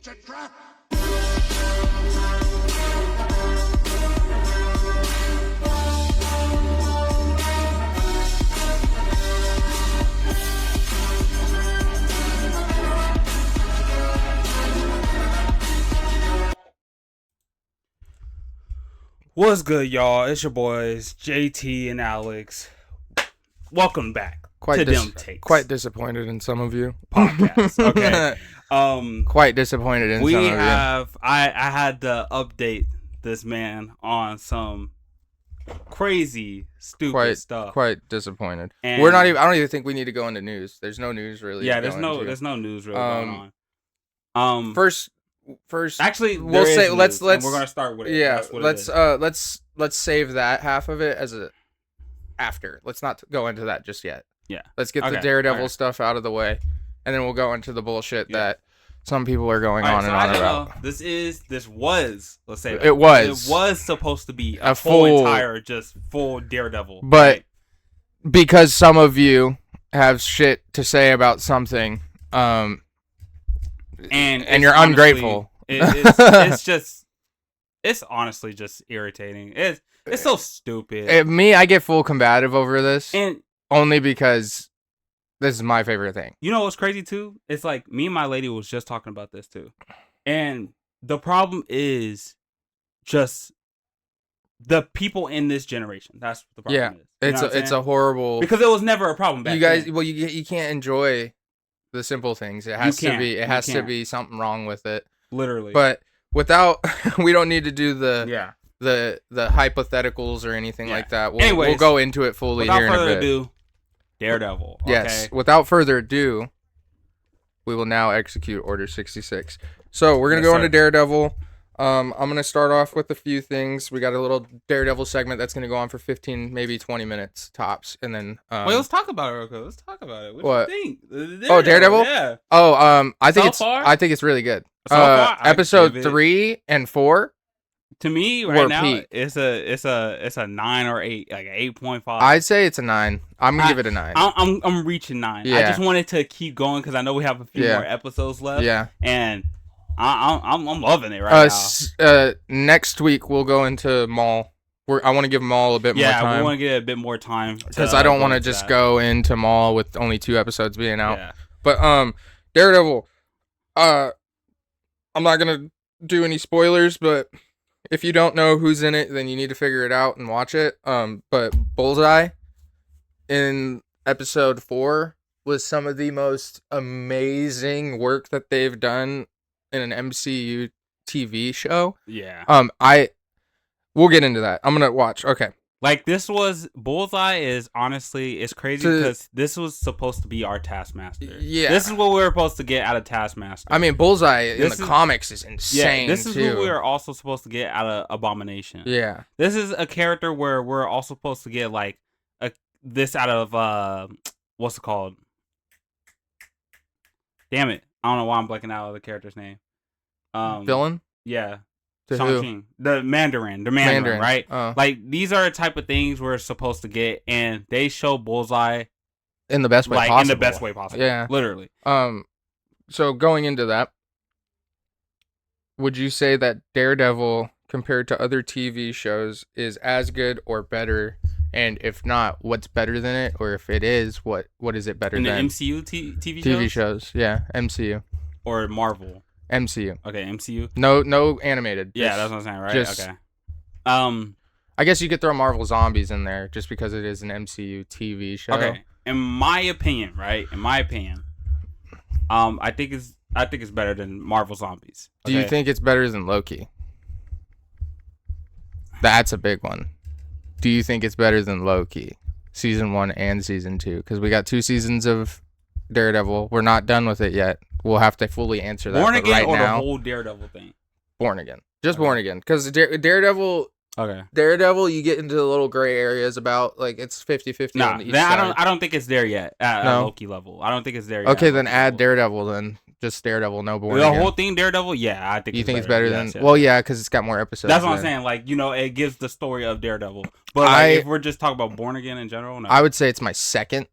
It's a trap! What's good, y'all? It's your boys, JT and Alex. Welcome back to Them Takes. Quite disappointed in some of you. Podcast, okay. Quite disappointed in some of you. I had to update this man on some crazy, stupid stuff. Quite disappointed. And We're not even. I don't even think we need to go into news. There's no news really. Yeah, there's no news really going on. First, actually, we'll say let's we're gonna start with it. Yeah, let's save that half of it as a after. Let's not go into that just yet. Yeah, let's get the Daredevil stuff out of the way, and then we'll go into the bullshit that some people are going on and on about. This was let's say it was supposed to be a full Daredevil, but because some of you have shit to say about something, and you're ungrateful. It's honestly just irritating. It's so stupid. I get full combative over this, and only because this is my favorite thing. You know what's crazy too? It's like me and my lady was just talking about this too, and the problem is just the people in this generation. That's what the problem is. It's a horrible, because it was never a problem back then. Well, you can't enjoy the simple things. It has to be something wrong with it. Literally. But without, we don't need to do the hypotheticals or anything like that. We'll go into it fully here in a bit. Without further ado, Daredevil. Okay? Yes. Without further ado, we will now execute Order 66. So we're gonna go into Daredevil. I'm gonna start off with a few things. We got a little Daredevil segment that's gonna go on for 15, maybe 20 minutes tops, and then. Wait, let's talk about it real quick. Let's talk about it. What do you think? Daredevil? Yeah. I think it's really good. So far, episode 3 and 4. To me, right now, peak. it's a 9 or 8, like 8.5. I'd say it's a 9. I'm gonna give it a 9. I'm reaching 9. Yeah. I just wanted to keep going because I know we have a few more episodes left. Yeah, and I'm loving it right now. Next week we'll go into Maul. I want to give Maul a bit more time. Yeah, we want to get a bit more time because I don't want to just go into Maul with only 2 episodes being out. Yeah. But Daredevil, I'm not gonna do any spoilers, but if you don't know who's in it, then you need to figure it out and watch it. But Bullseye in episode 4 was some of the most amazing work that they've done in an MCU TV show. Yeah. We'll get into that. I'm gonna watch. Okay. Like Bullseye is honestly, it's crazy because this was supposed to be our Taskmaster. Yeah. This is what we were supposed to get out of Taskmaster. I mean, Bullseye in the comics is insane. Yeah, this is what we were also supposed to get out of Abomination. Yeah. This is a character where we're also supposed to get like this out of what's it called? Damn it. I don't know why I'm blanking out of the character's name. Villain? Yeah. Shang-Chi. The Mandarin, right? Like, these are the type of things we're supposed to get, and they show Bullseye in the best way possible. In the best way possible. Yeah. Literally. So going into that, would you say that Daredevil, compared to other TV shows, is as good or better? And if not, what's better than it? Or if it is, what is it better than? In the MCU TV shows? TV shows, yeah. MCU. Or Marvel? MCU. Okay, MCU. No animated. Yeah, that's what I'm saying, right? Okay. I guess you could throw Marvel Zombies in there just because it is an MCU TV show. Okay. In my opinion, right? I think it's better than Marvel Zombies. Okay? Do you think it's better than Loki? That's a big one. Do you think it's better than Loki? Season 1 and Season 2? Because we got 2 seasons of Daredevil. We're not done with it yet. We'll have to fully answer that. Born Again right or now, the whole Daredevil thing? Born Again. Just Born Again. Because Daredevil... Okay. Daredevil, you get into the little gray areas about, like, it's 50-50 on each side. I don't think it's there yet at Loki level. I don't think it's there yet. Okay, then add Daredevil then. Just Daredevil, no Born Again. The whole thing Daredevil? Yeah, I think you think it's better than... Yes. Well, yeah, because it's got more episodes. That's what I'm saying. Like, it gives the story of Daredevil. But if we're just talking about Born Again in general, no. I would say it's my second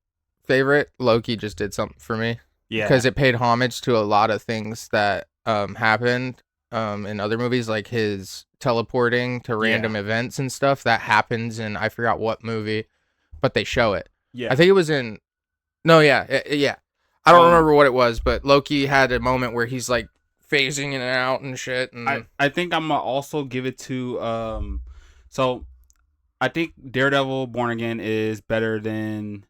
favorite. Loki just did something for me. Yeah. Because it paid homage to a lot of things that happened in other movies, like his teleporting to random events and stuff. That happens in, I forgot what movie, but they show it. Yeah. I think it was in. No, yeah. I don't remember what it was, but Loki had a moment where he's like phasing in and out and shit. And I think I'm gonna also give it to so I think Daredevil Born Again is better than.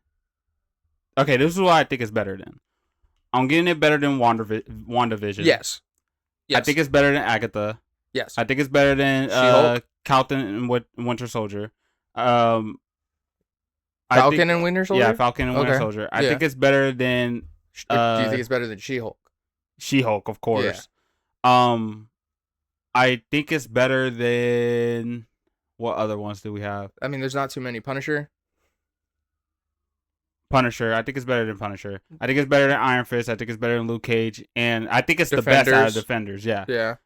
Okay, this is what I think is better than. I'm getting it better than WandaVision. Yes. I think it's better than Agatha. Yes. I think it's better than She-Hulk? Falcon and Winter Soldier. Falcon and Winter Soldier? Yeah, Falcon and Winter Soldier. I think it's better than. Do you think it's better than She-Hulk? She-Hulk, of course. I think it's better than. What other ones do we have? I mean, there's not too many. Punisher. I think it's better than Punisher. I think it's better than Iron Fist. I think it's better than Luke Cage, and I think it's the best out of Defenders. Yeah. Yeah.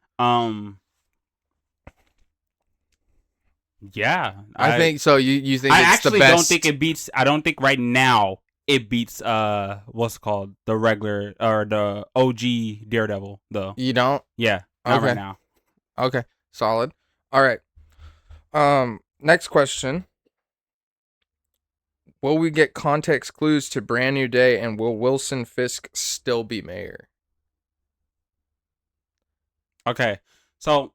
Yeah. I think so. You think it's the best? I don't think it beats. I don't think right now it beats. What's it called? The regular or the OG Daredevil though. You don't? Yeah. Not right now. Okay. Solid. All right. Next question. Will we get context clues to Brand New Day, and will Wilson Fisk still be mayor? Okay, so,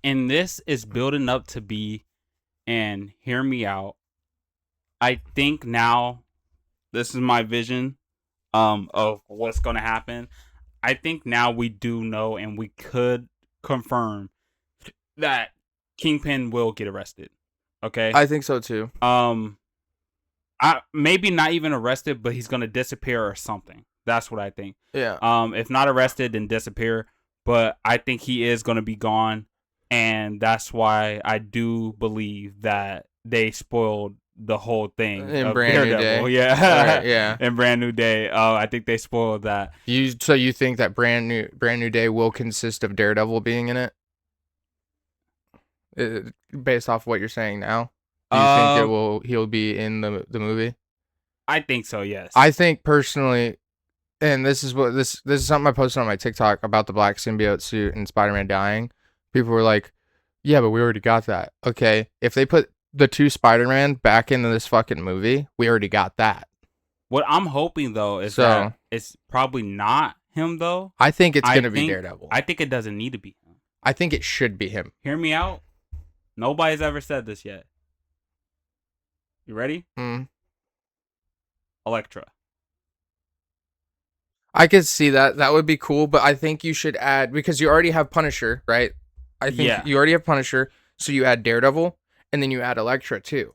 and this is building up to be, and hear me out. I think now, this is my vision, of what's going to happen. I think now we do know, and we could confirm that Kingpin will get arrested. Okay, I think so too. Maybe not even arrested, but he's gonna disappear or something. That's what I think. Yeah. If not arrested, then disappear. But I think he is gonna be gone, and that's why I do believe that they spoiled the whole thing in Brand New Day. Yeah, right, yeah. In Brand New Day. I think they spoiled that. So you think that Brand New Day will consist of Daredevil being in it? Based off what you're saying now. Do you think he'll be in the movie? I think so, yes. I think personally, and this is something I posted on my TikTok about the black symbiote suit and Spider-Man dying. People were like, "Yeah, but we already got that." Okay, if they put the two Spider-Man back into this fucking movie, we already got that. What I'm hoping though is that it's probably not him though. I think it's gonna be Daredevil. I think it doesn't need to be him. I think it should be him. Hear me out. Nobody's ever said this yet. You ready? Elektra. I could see that. That would be cool, but I think you should add, because you already have Punisher, right? I think you already have Punisher, so you add Daredevil, and then you add Elektra too.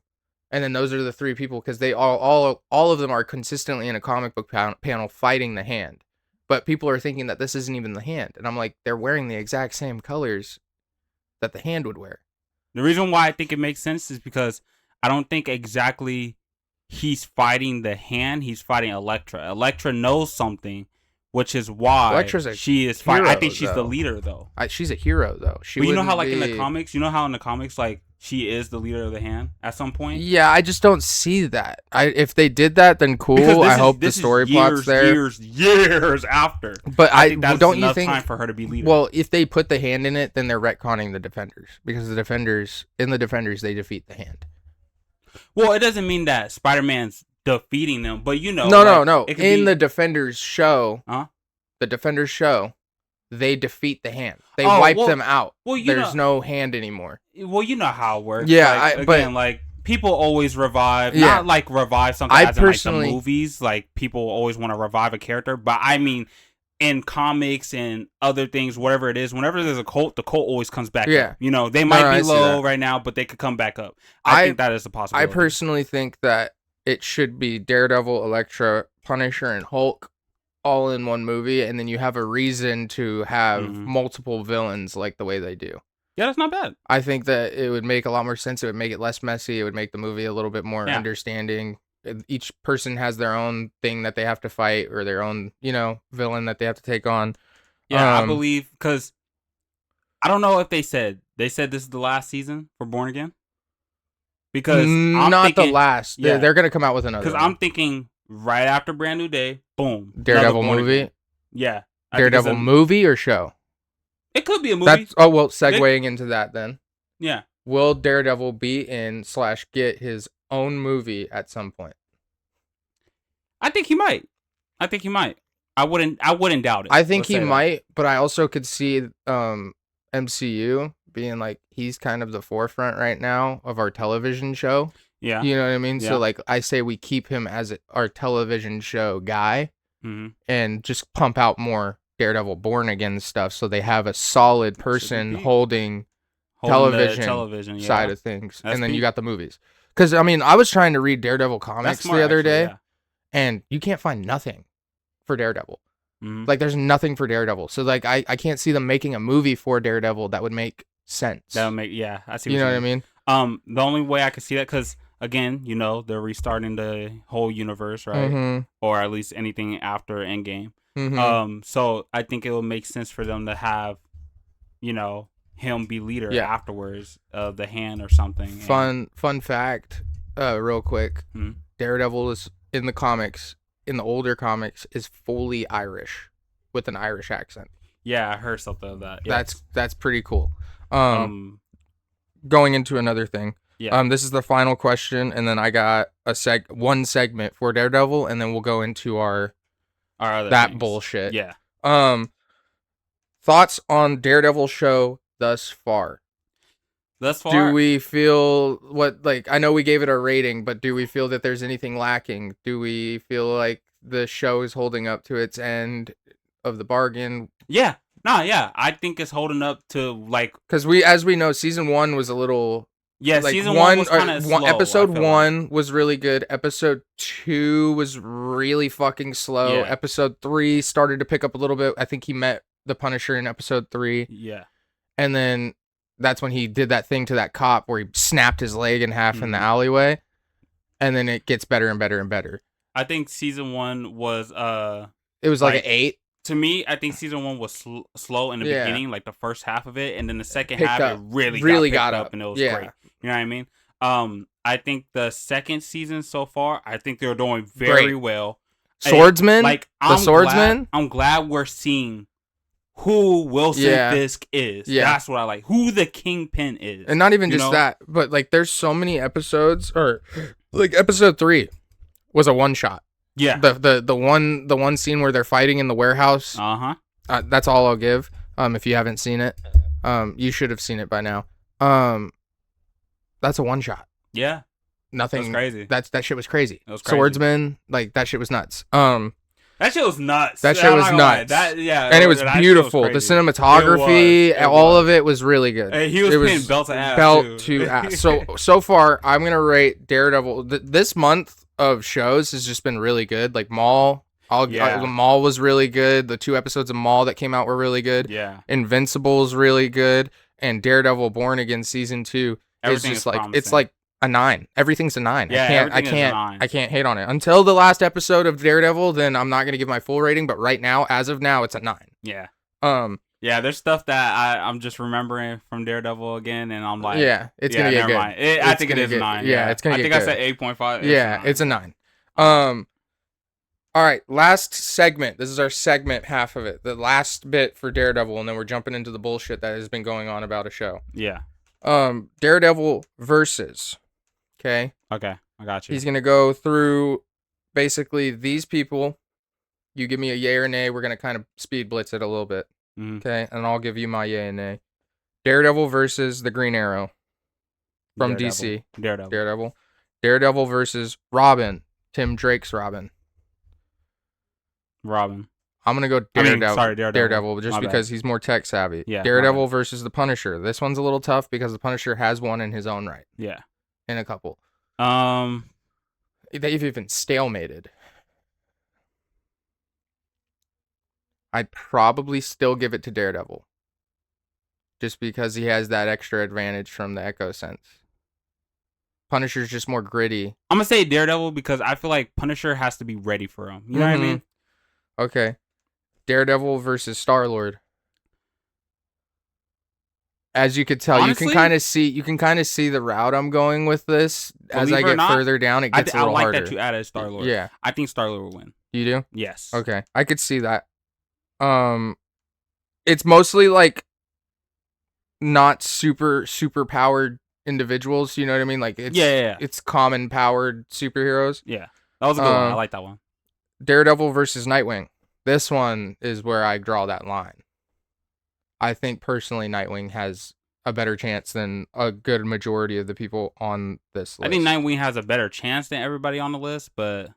And then those are the three people, because they all of them are consistently in a comic book panel fighting the Hand. But people are thinking that this isn't even the Hand. And I'm like, they're wearing the exact same colors that the Hand would wear. The reason why I think it makes sense is because I don't think exactly he's fighting the Hand. He's fighting Elektra. Elektra knows something, which is why she is fighting. I think she's the leader, though. She's a hero, though. But you know how, like, in the comics, like, she is the leader of the Hand at some point? Yeah, I just don't see that. If they did that, then cool. I hope the story plot's there. Years after. But I think that's don't enough you think time for her to be leader. Well, if they put the Hand in it, then they're retconning the Defenders, because the Defenders they defeat the Hand. Well, it doesn't mean that Spider-Man's defeating them, but you know. No. In the Defenders show, they defeat the Hand. They wipe them out. Well, there's no Hand anymore. Well, you know how it works. Yeah, like people always revive. Yeah. Not like revive something as in like the movies. Like people always want to revive a character, but I mean, in comics and other things, whatever it is, whenever there's a cult, the cult always comes back up. You know, they might be low right now, but they could come back up. I think that is a possibility. I personally think that it should be Daredevil, Elektra, Punisher, and Hulk all in one movie, and then you have a reason to have multiple villains like the way they do. Yeah, that's not bad. I think that it would make a lot more sense. It would make it less messy. It would make the movie a little bit more understanding. Each person has their own thing that they have to fight, or their own, villain that they have to take on. Yeah, I believe, because I don't know if they said this is the last season for Born Again. Because the last. Yeah, they're gonna come out with another. Because I'm thinking right after Brand New Day, boom, Daredevil movie. Yeah, Daredevil movie or show? It could be a movie. Segueing into that then. Yeah. Will Daredevil be in / get his own movie at some point? I think he might. I wouldn't doubt it. I think he might, but I also could see MCU being like, he's kind of the forefront right now of our television show. Yeah. You know what I mean? Yeah. So like I say we keep him as our television show guy and just pump out more Daredevil Born Again stuff so they have a solid person holding television side of things. And then you got the movies. Because, I mean, I was trying to read Daredevil comics the other day, and you can't find nothing for Daredevil. Like, there's nothing for Daredevil. So, like, I can't see them making a movie for Daredevil that would make sense. That would make, I see what you know what I mean? The only way I could see that, because, again, you know, they're restarting the whole universe, right? Or at least anything after Endgame. So I think it will make sense for them to have, you know, him be leader afterwards of the Hand or something. Fun fact, real quick. Daredevil is in the comics, in the older comics, is fully Irish with an Irish accent. Yeah, I heard something of that. Yes. That's pretty cool. Going into another thing. Yeah. This is the final question, and then I got one segment for Daredevil, and then we'll go into our other things. Bullshit. Yeah. Thoughts on Daredevil show thus far? Do we feel I know we gave it a rating, but do we feel that there's anything lacking? Do we feel like the show is holding up to its end of the bargain? Yeah. I think it's holding up to, like, because as we know, season 1 was a little. Yeah, like season 1 was kind of slow. Episode 1 was really good. Episode 2 was really fucking slow. Yeah. Episode 3 started to pick up a little bit. I think he met the Punisher in episode 3. Yeah. And then that's when he did that thing to that cop where he snapped his leg in half in the alleyway. And then it gets better and better and better. I think season 1 was it was like an 8. To me, I think season 1 was slow in the beginning, like the first half of it, and then the second half it really got up, and it was great. You know what I mean? I think the second season so far, I think they're doing very well. Swordsman, Swordsman. I'm glad we're seeing who Wilson Fisk is. Yeah. That's what I like. Who the Kingpin is, and not even just that, but like there's so many episodes, or like episode 3 was a one shot. Yeah. The one scene where they're fighting in the warehouse. That's all I'll give. If you haven't seen it, you should have seen it by now. That's a one shot. Yeah. Nothing. That's crazy. That shit was crazy. It was crazy. Swordsman, like that shit was nuts. That shit was nuts. And it was beautiful. The cinematography, all of it was really good. Hey, he was playing belt to ass. So far, I'm gonna rate Daredevil. This month of shows has just been really good. Like Maul, Maul was really good. The 2 episodes of Maul that came out were really good. Yeah. Invincible's really good, and Daredevil Born Again season 2 is just like it's like a 9. Everything's a 9. Yeah, I can't hate on it until the last episode of Daredevil. Then I'm not gonna give my full rating. But right now, as of now, it's a 9. Yeah. Yeah, there's stuff that I'm just remembering from Daredevil again, and I'm like, it's gonna get good. I think it is a 9. Yeah, it's gonna get good. I think I said 8.5. Yeah, it's a 9. All right, last segment. This is our segment half of it. The last bit for Daredevil, and then we're jumping into the bullshit that has been going on about a show. Yeah. Daredevil versus. Okay, I got you. He's gonna go through basically these people. You give me a yay or nay. We're gonna kind of speed blitz it a little bit. Okay, and I'll give you my yay and nay. Daredevil versus the Green Arrow from DC. Daredevil versus Robin. Tim Drake's Robin. I'm gonna go Daredevil just because he's more tech savvy. Yeah, Daredevil versus the Punisher. This one's a little tough because the Punisher has one in his own right. Yeah. In a couple. They've even stalemated. I'd probably still give it to Daredevil. Just because he has that extra advantage from the Echo Sense. Punisher's just more gritty. I'm gonna say Daredevil because I feel like Punisher has to be ready for him. You know what I mean? Okay. Daredevil versus Star-Lord. As you could tell, honestly, you can kind of see the route I'm going with this. As I get further down, it gets a little harder. I like that you added Star-Lord. Yeah. I think Star-Lord will win. You do? Yes. Okay. I could see that. It's mostly like not super powered individuals, you know what I mean? Like it's common powered superheroes. Yeah. That was a good one. I like that one. Daredevil versus Nightwing. This one is where I draw that line. I think personally Nightwing has a better chance than a good majority of the people on this list. I think Nightwing has a better chance than everybody on the list, but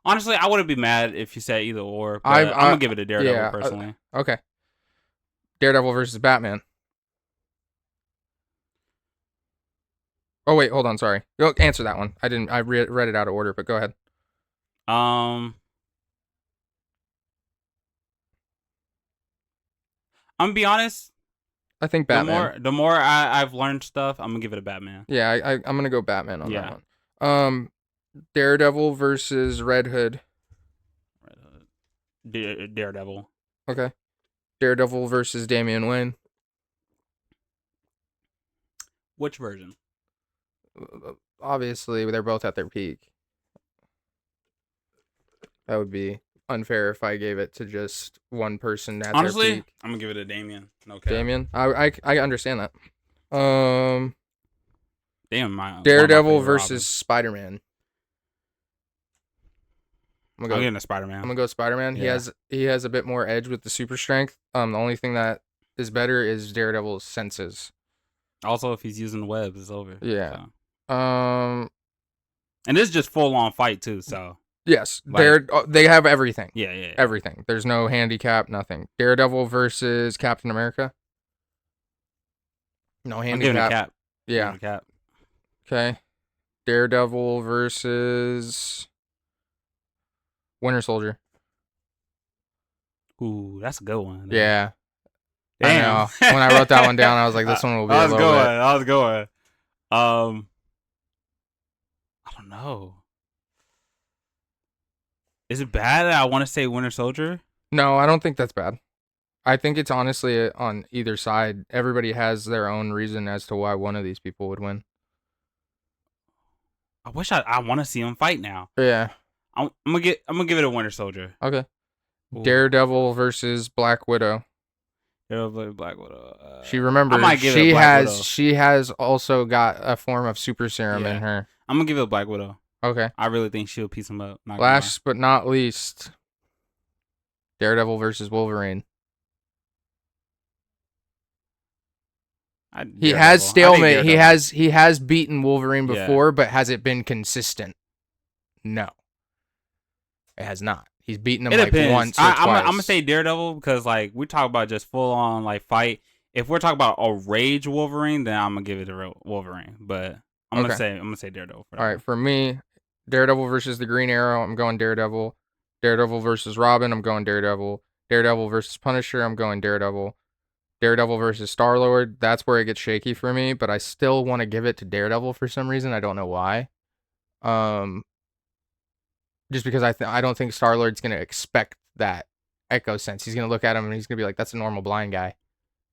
honestly, I wouldn't be mad if you said either or. But I'm gonna give it to Daredevil personally. Okay. Daredevil versus Batman. Oh wait, hold on. Sorry. Go answer that one. I read it out of order, but go ahead. I'm gonna be honest. I think Batman. The more I've learned stuff, I'm gonna give it a Batman. Yeah, I'm gonna go Batman on that one. Daredevil versus Red Hood. Daredevil. Okay. Daredevil versus Damian Wayne. Which version? Obviously, they're both at their peak. That would be unfair if I gave it to just one person at their peak. I'm gonna give it to Damian. Okay. Damian? I understand that. Daredevil versus Spider-Man. I'm gonna go Spider-Man. I'm gonna go Spider-Man. Yeah. He has a bit more edge with the super strength. The only thing that is better is Daredevil's senses. Also, if he's using webs, it's over. Yeah. So. And this is just full on fight too. So. Yes, they have everything. Yeah. Everything. There's no handicap, nothing. Daredevil versus Captain America. No handicap. Cap. Yeah. Cap. Okay. Daredevil versus Winter Soldier. Ooh, that's a good one. Yeah. Damn. I know. When I wrote that one down, I was like, this one will be a little bit. I was going. I don't know. Is it bad that I want to say Winter Soldier? No, I don't think that's bad. I think it's honestly on either side. Everybody has their own reason as to why one of these people would win. I wish I want to see him fight now. Yeah. I'm gonna give it a Winter Soldier. Okay. Ooh. Daredevil versus Black Widow. Black Widow. She remembers. She has also got a form of super serum in her. I'm gonna give it a Black Widow. Okay. I really think she'll piece him up. Last but not least, Daredevil versus Wolverine. He has stalemate. He has beaten Wolverine before, but has it been consistent? No. It has not. He's beaten him once or twice. I'm gonna say Daredevil because we talk about just full on fight. If we're talking about a rage Wolverine, then I'm gonna give it to Wolverine. But I'm gonna say Daredevil. All right, for me, Daredevil versus the Green Arrow, I'm going Daredevil. Daredevil versus Robin, I'm going Daredevil. Daredevil versus Punisher, I'm going Daredevil. Daredevil versus Star-Lord, that's where it gets shaky for me, but I still want to give it to Daredevil for some reason. I don't know why. Just because I don't think Star-Lord's going to expect that Echo sense. He's going to look at him and he's going to be like, that's a normal blind guy.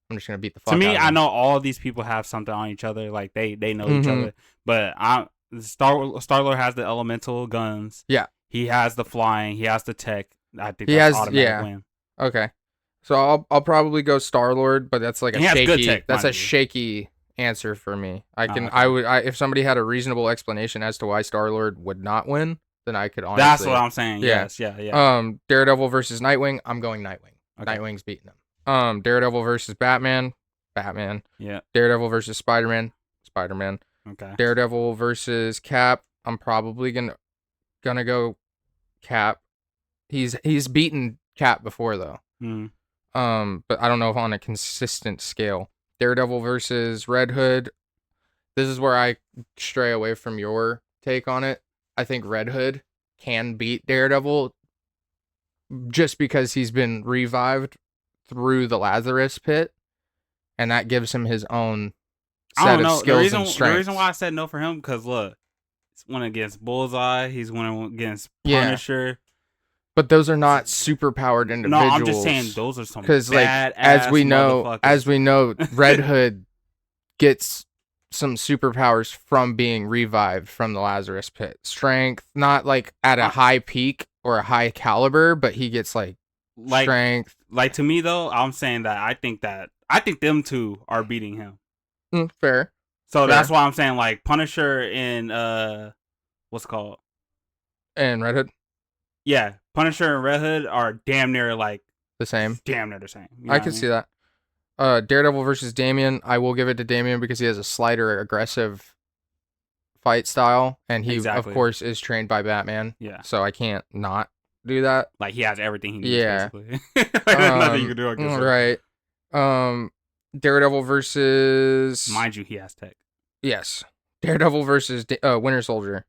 I'm just going to beat the fuck out of him. To me, I know all of these people have something on each other. Like, they know each other. But Star-Lord has the elemental guns. Yeah. He has the flying. He has the tech. I think that's automatic win. Okay. So I'll probably go Star-Lord, but that's like a shaky answer for me. If somebody had a reasonable explanation as to why Star-Lord would not win, then I could honestly. That's what I'm saying. Yeah. Yes, yeah. Daredevil versus Nightwing, I'm going Nightwing. Okay. Nightwing's beating him. Daredevil versus Batman. Yeah. Daredevil versus Spider-Man. Okay. Daredevil versus Cap. I'm probably gonna go Cap. He's beaten Cap before though. But I don't know if on a consistent scale. Daredevil versus Red Hood. This is where I stray away from your take on it. I think Red Hood can beat Daredevil just because he's been revived through the Lazarus pit, and that gives him his own set of skills and strengths. The reason why I said no for him, because look, he's won against Bullseye, he's won against Punisher. Yeah. But those are not super powered individuals. No, I'm just saying those are some badass as we know, Red Hood gets some superpowers from being revived from the Lazarus pit. Strength, not like at a high peak or a high caliber, but he gets like like strength. Like to me though, I'm saying that I think them two are beating him. Fair. So that's why I'm saying like Punisher and what's it called? And Red Hood. Yeah, Punisher and Red Hood are damn near like the same. Damn near the same. You know I can see that. Daredevil versus Damian. I will give it to Damian because he has a slighter, aggressive fight style, and he of course is trained by Batman. Yeah. So I can't not do that. Like he has everything he needs. Yeah. Basically. There's nothing you can do against him. Right. Daredevil versus. Mind you, he has tech. Yes. Daredevil versus Winter Soldier.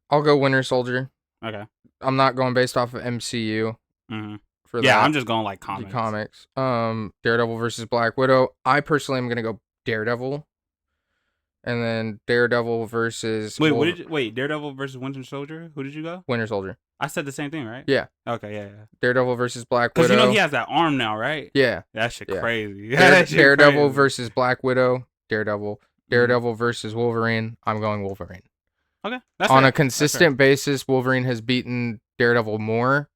I'll go Winter Soldier. Okay. I'm not going based off of MCU. Mm-hmm. For yeah, that. I'm just going like comics. Daredevil versus Black Widow. I personally am gonna go Daredevil. And then Daredevil versus. Wait, Daredevil versus Winter Soldier? Who did you go? Winter Soldier. I said the same thing, right? Yeah. Okay, yeah. Daredevil versus Black Widow. Because you know he has that arm now, right? Yeah. That shit crazy. Daredevil versus Black Widow. Daredevil versus Wolverine. I'm going Wolverine. Okay. On a consistent basis, Wolverine has beaten Daredevil more.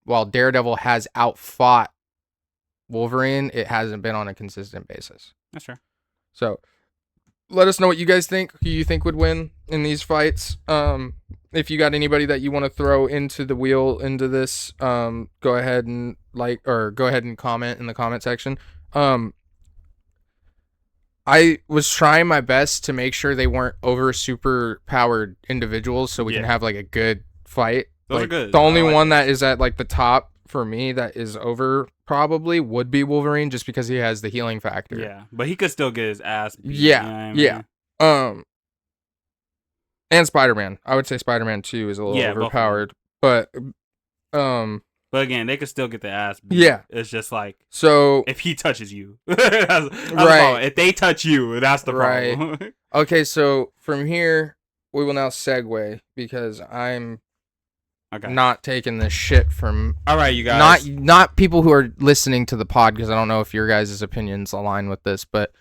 While Daredevil has outfought Wolverine, it hasn't been on a consistent basis. That's fair. So, let us know what you guys think. Who you think would win in these fights. If you got anybody that you want to throw into the wheel into this, go ahead and go ahead and comment in the comment section. I was trying my best to make sure they weren't over super powered individuals, so we can have like a good fight. Those are good. The only one that is at like the top for me that is over probably would be Wolverine, just because he has the healing factor. Yeah, but he could still get his ass beat. Yeah, you know what I mean? And Spider-Man. I would say Spider-Man 2 is a little overpowered, but again, they could still get the ass beat. Yeah, it's just like so if he touches you, that's right. If they touch you, that's the problem. Right. Okay, so from here we will now segue because I'm not taking this shit from. All right, you guys. Not people who are listening to the pod, because I don't know if your guys' opinions align with this, but.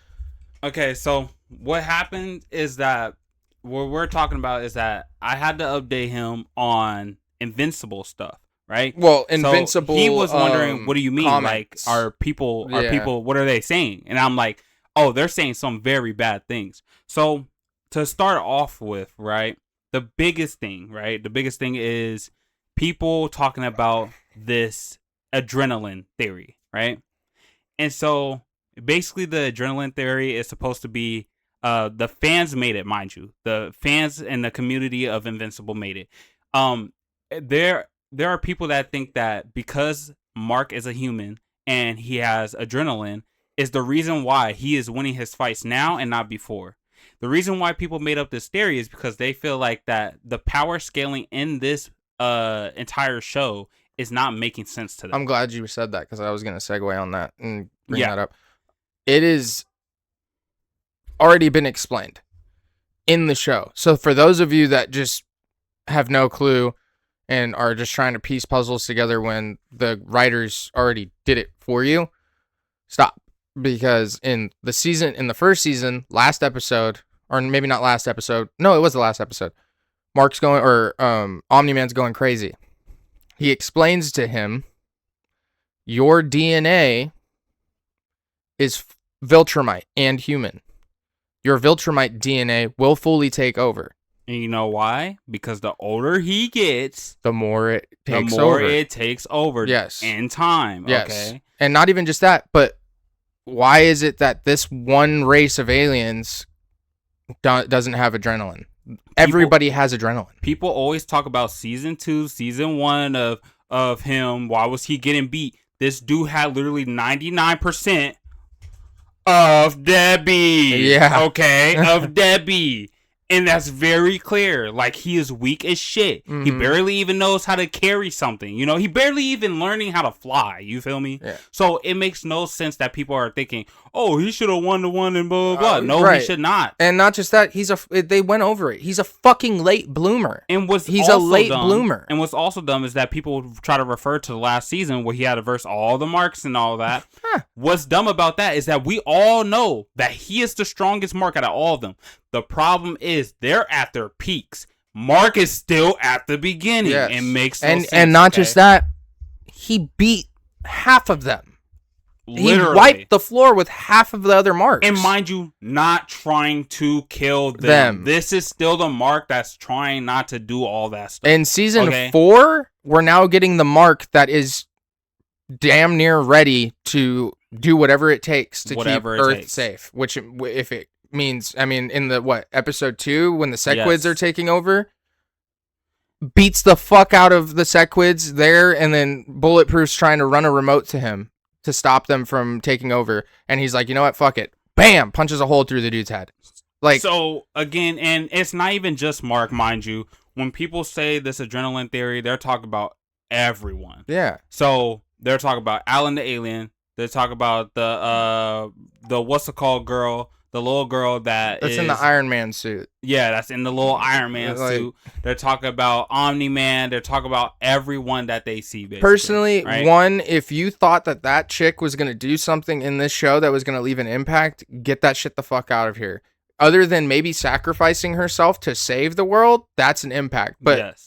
Okay, so what happened is that what we're talking about is that I had to update him on Invincible stuff, right? Well, Invincible. So he was wondering, what do you mean? Comics. Like, are people? What are they saying? And I'm like, oh, they're saying some very bad things. So to start off with, right, the biggest thing is people talking about this adrenaline theory, right? And so basically the adrenaline theory is supposed to be the fans made it, mind you. The fans and the community of Invincible made it. There are people that think that because Mark is a human and he has adrenaline is the reason why he is winning his fights now and not before. The reason why people made up this theory is because they feel like that the power scaling in this entire show is not making sense to them. I'm glad you said that because I was going to segue on that and bring that up. It is already been explained in the show. So for those of you that just have no clue and are just trying to piece puzzles together when the writers already did it for you, stop. Because in the first season, last episode, or maybe not last episode. No, it was the last episode. Omni-Man's going crazy. He explains to him, your DNA is Viltrumite and human. Your Viltrumite DNA will fully take over. And you know why? Because the older he gets, the more it takes over. Yes. In time. Yes. Okay. And not even just that, but why is it that this one race of aliens doesn't have adrenaline? Everybody has adrenaline. People always talk about season 2, season 1 of him. Why was he getting beat? This dude had literally 99% of Debbie. Yeah. Okay. Of Debbie. And that's very clear. Like, he is weak as shit. Mm-hmm. He barely even knows how to carry something. You know, he barely even learning how to fly. You feel me? Yeah. So it makes no sense that people are thinking, oh, he should have won the one and blah, blah, blah. No, right. He should not. And not just that, they went over it. He's a fucking late bloomer. And he's a late bloomer. And what's also dumb is that people try to refer to the last season where he had to verse all the marks and all that. What's dumb about that is that we all know that he is the strongest mark out of all of them. The problem is they're at their peaks. Mark is still at the beginning. Yes. It makes no sense. And not just that, he beat half of them. Literally. He wiped the floor with half of the other marks. And mind you, not trying to kill them. This is still the mark that's trying not to do all that stuff. In season 4, we're now getting the mark that is damn near ready to do whatever it takes to keep Earth safe. Which, if it means, I mean, in the, episode 2, when the Sequids are taking over, beats the fuck out of the Sequids there, and then Bulletproof's trying to run a remote to him to stop them from taking over, and he's like, you know what, fuck it, bam, punches a hole through the dude's head. Like, so again, and it's not even just Mark, mind you. When people say this adrenaline theory, they're talking about everyone. Yeah. So they're talking about Alan the alien. They're talking about the what's it called girl, the little girl that's in the Iron Man suit. Yeah, that's in the little Iron Man suit. They're talking about Omni-Man. They're talking about everyone that they see, basically. Personally, right? One, if you thought that chick was going to do something in this show that was going to leave an impact, get that shit the fuck out of here. Other than maybe sacrificing herself to save the world, that's an impact. But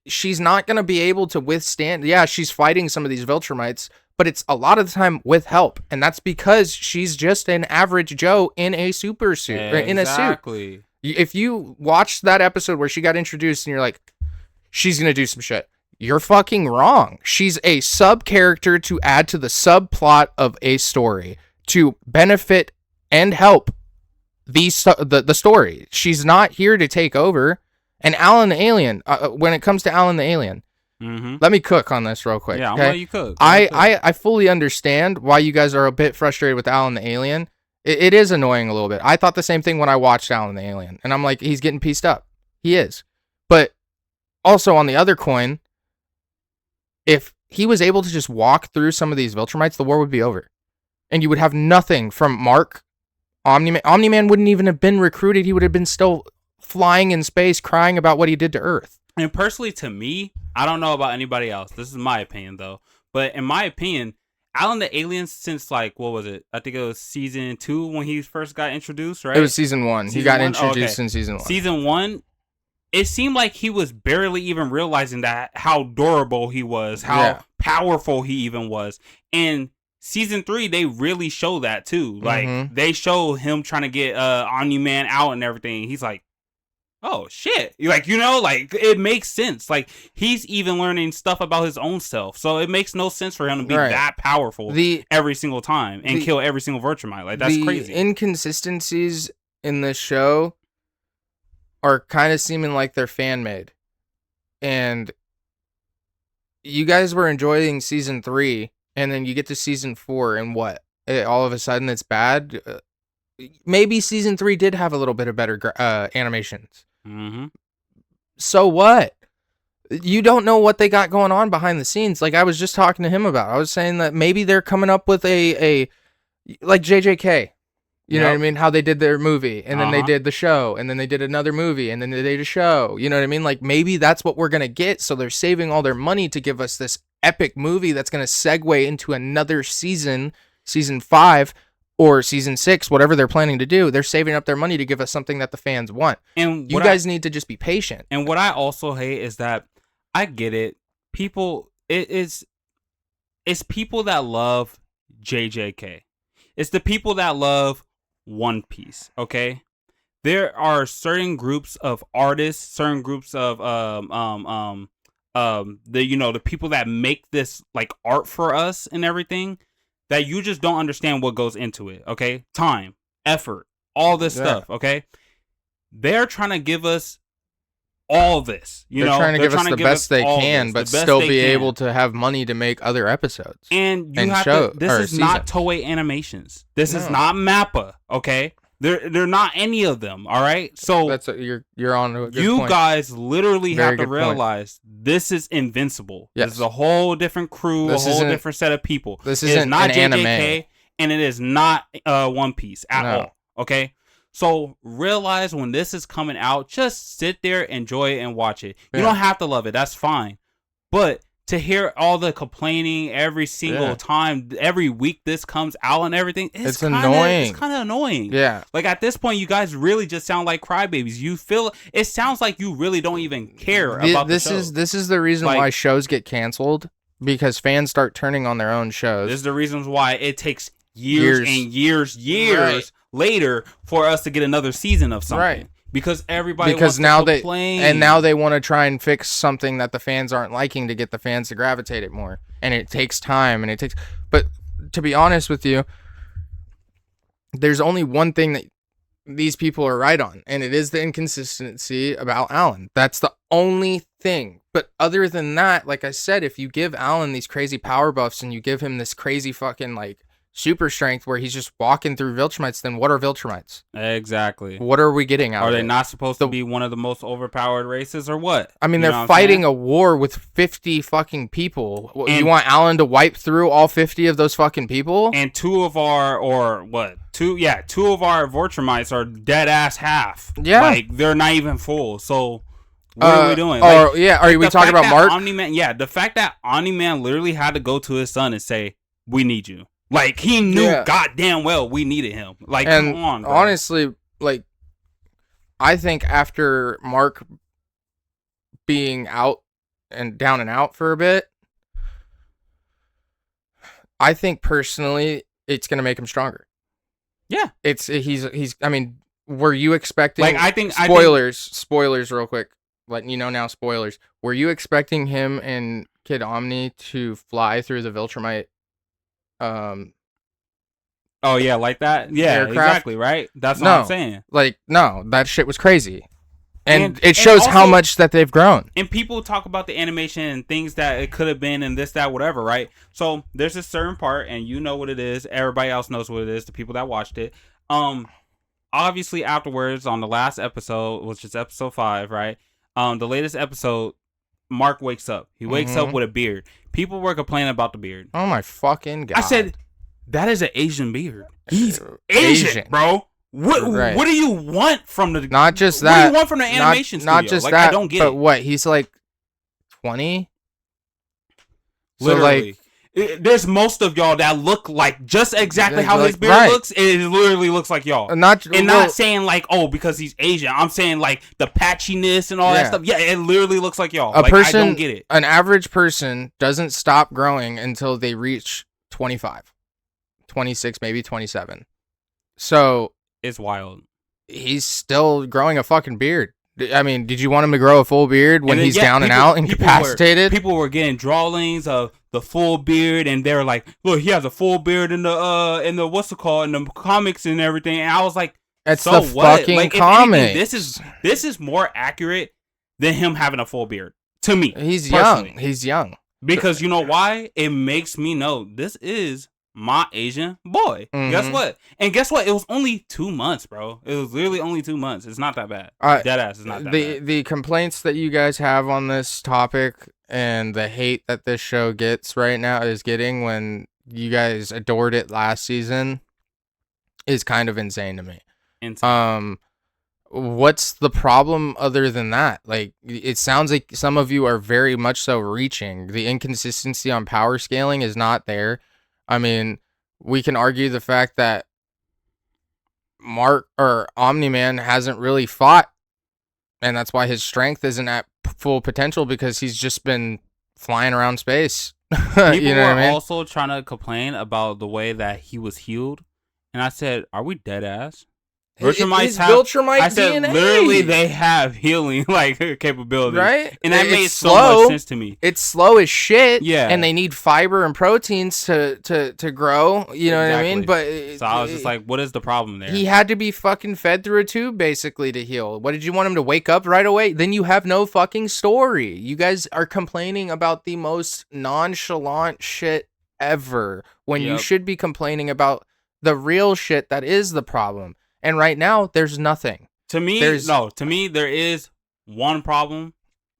she's not going to be able to withstand. Yeah, she's fighting some of these Viltrumites, but it's a lot of the time with help, and that's because she's just an average Joe in a super suit, or in a suit. If you watch that episode where she got introduced and you're like, she's gonna do some shit, you're fucking wrong. She's a sub character to add to the subplot of a story to benefit and help the story. She's not here to take over. And Alan the alien, when it comes to Alan the alien. Let me cook on this real quick. Yeah, okay? I'll let you cook. I fully understand why you guys are a bit frustrated with Alan the alien. It is annoying a little bit. I thought the same thing when I watched Alan the alien. And I'm like, he's getting pieced up. He is. But also on the other coin, if he was able to just walk through some of these Viltrumites, the war would be over. And you would have nothing from Mark. Omni-Man. Omni-Man wouldn't even have been recruited. He would have been still flying in space crying about what he did to Earth. And personally, to me, I don't know about anybody else. This is my opinion, though. But in my opinion, Alan the alien, since like, what was it? I think it was season 2 when he first got introduced, right? It was season 1. He got introduced in season 1. Season 1, it seemed like he was barely even realizing that how durable he was, how powerful he even was. And season 3, they really show that too. Like they show him trying to get Omni-Man out and everything. He's like, oh shit, like, you know, like it makes sense. Like he's even learning stuff about his own self, so it makes no sense for him to be that powerful every single time and kill every single Viltrumite. Like that's crazy. The inconsistencies in this show are kind of seeming like they're fan made, and you guys were enjoying season 3, and then you get to season 4, and what? All of a sudden it's bad. Maybe season 3 did have a little bit of better animations. So what? You don't know what they got going on behind the scenes. Like I was just talking to him about. I was saying that maybe they're coming up with a like JJK. You know what I mean? How they did their movie, and then they did the show, and then they did another movie, and then they did a show. You know what I mean? Like maybe that's what we're gonna get. So they're saving all their money to give us this epic movie that's gonna segue into another season 5. Or season 6, whatever they're planning to do, they're saving up their money to give us something that the fans want. And you guys need to just be patient. And what I also hate is that I get it. People, it's people that love JJK. It's the people that love One Piece. Okay, there are certain groups of artists, certain groups of the people that make this like art for us and everything, that you just don't understand what goes into it, okay? Time, effort, all this stuff, okay? They're trying to give us all this, They're trying to give us the best they can, but still be able to have money to make other episodes. And you have to, this is not Toei Animations. This is not Mappa, okay? They're not any of them, all right? So you're on a good point. Guys literally have to realize this is Invincible. Yes. This is a whole different crew, a whole different set of people. This isn't not an JJK, anime. And it is not One Piece at all, okay? So realize when this is coming out, just sit there, enjoy it, and watch it. You don't have to love it. That's fine. But to hear all the complaining every single time, every week this comes out and everything, it's annoying. It's kind of annoying. Yeah. Like at this point, you guys really just sound like crybabies. You feel it sounds like you really don't even care about this. The show. This is the reason why shows get canceled, because fans start turning on their own shows. This is the reasons why it takes years and years right. later for us to get another season of something. Right. Because everybody wants to complain. And now they want to try and fix something that the fans aren't liking to get the fans to gravitate it more. And it takes time, but to be honest with you, there's only one thing that these people are right on, and it is the inconsistency about Allen. That's the only thing. But other than that, like I said, if you give Allen these crazy power buffs and you give him this crazy fucking like super strength where he's just walking through Viltrumites, then what are Viltrumites? Exactly. What are we getting out of it? Are they not supposed to be one of the most overpowered races or what? I mean, they're fighting a war with 50 fucking people. And you want Allen to wipe through all 50 of those fucking people? And two of our Viltrumites are dead ass half. Yeah. Like, they're not even full. So what are we doing? Are we talking about Mark? Omni-Man, the fact that Omni-Man literally had to go to his son and say, "We need you." Like, he knew goddamn well we needed him. Like, and come on, bro. Honestly, like, I think after Mark being out and down and out for a bit, I think personally it's going to make him stronger. Yeah. He's I mean, were you expecting, like, I think spoilers real quick, letting you know now, spoilers. Were you expecting him and Kid Omni to fly through the Viltrumite oh yeah, like that? Yeah, aircraft? Exactly, right? That's what I'm saying. Like, no, that shit was crazy. And it shows also how much that they've grown. And people talk about the animation and things that it could have been and this, that, whatever, right? So there's a certain part, and you know what it is. Everybody else knows what it is, the people that watched it. Obviously afterwards on the last episode, which is episode 5, right? The latest episode, Mark wakes up. He wakes up with a beard. People were complaining about the beard. Oh my fucking God. I said, that is an Asian beard. He's Asian, bro. What do you want from the... Not just that. What do you want from the animation studio? Not just that, I don't get but what? He's like 20? Literally. So like, there's most of y'all that look like just exactly how his beard looks. It literally looks like y'all. Not saying like, oh, because he's Asian. I'm saying like the patchiness and all that stuff. Yeah, it literally looks like y'all. I don't get it. An average person doesn't stop growing until they reach 25, 26, maybe 27. So it's wild. He's still growing a fucking beard. I mean, did you want him to grow a full beard when he's down and out, incapacitated? People were getting drawings of the full beard, and they were like, "Look, he has a full beard in the what's it called in the comics and everything." And I was like, "That's so the fucking like, comic." This is more accurate than him having a full beard to me. He's young. He's young because you know why? It makes me know this is my Asian boy. Guess what? And guess what? It was only 2 months, bro. It was literally only 2 months. It's not that bad. Deadass is not that bad. The complaints that you guys have on this topic and the hate that this show gets right now is getting when you guys adored it last season is kind of insane to me. Insane. What's the problem other than that? Like, it sounds like some of you are very much so reaching. The inconsistency on power scaling is not there. I mean, we can argue the fact that Mark or Omni-Man hasn't really fought, and that's why his strength isn't at full potential because he's just been flying around space. People were also trying to complain about the way that he was healed, and I said, "Are we dead ass?" Viltrumite I said, DNA. Literally, they have healing like capabilities, right? And that made so much sense to me. It's slow as shit, yeah. And they need fiber and proteins to grow. You know what I mean? But so I was just like, what is the problem there? He had to be fucking fed through a tube basically to heal. What did you want him to wake up right away? Then you have no fucking story. You guys are complaining about the most nonchalant shit ever when you should be complaining about the real shit that is the problem. And right now, there's nothing. To me, there is one problem,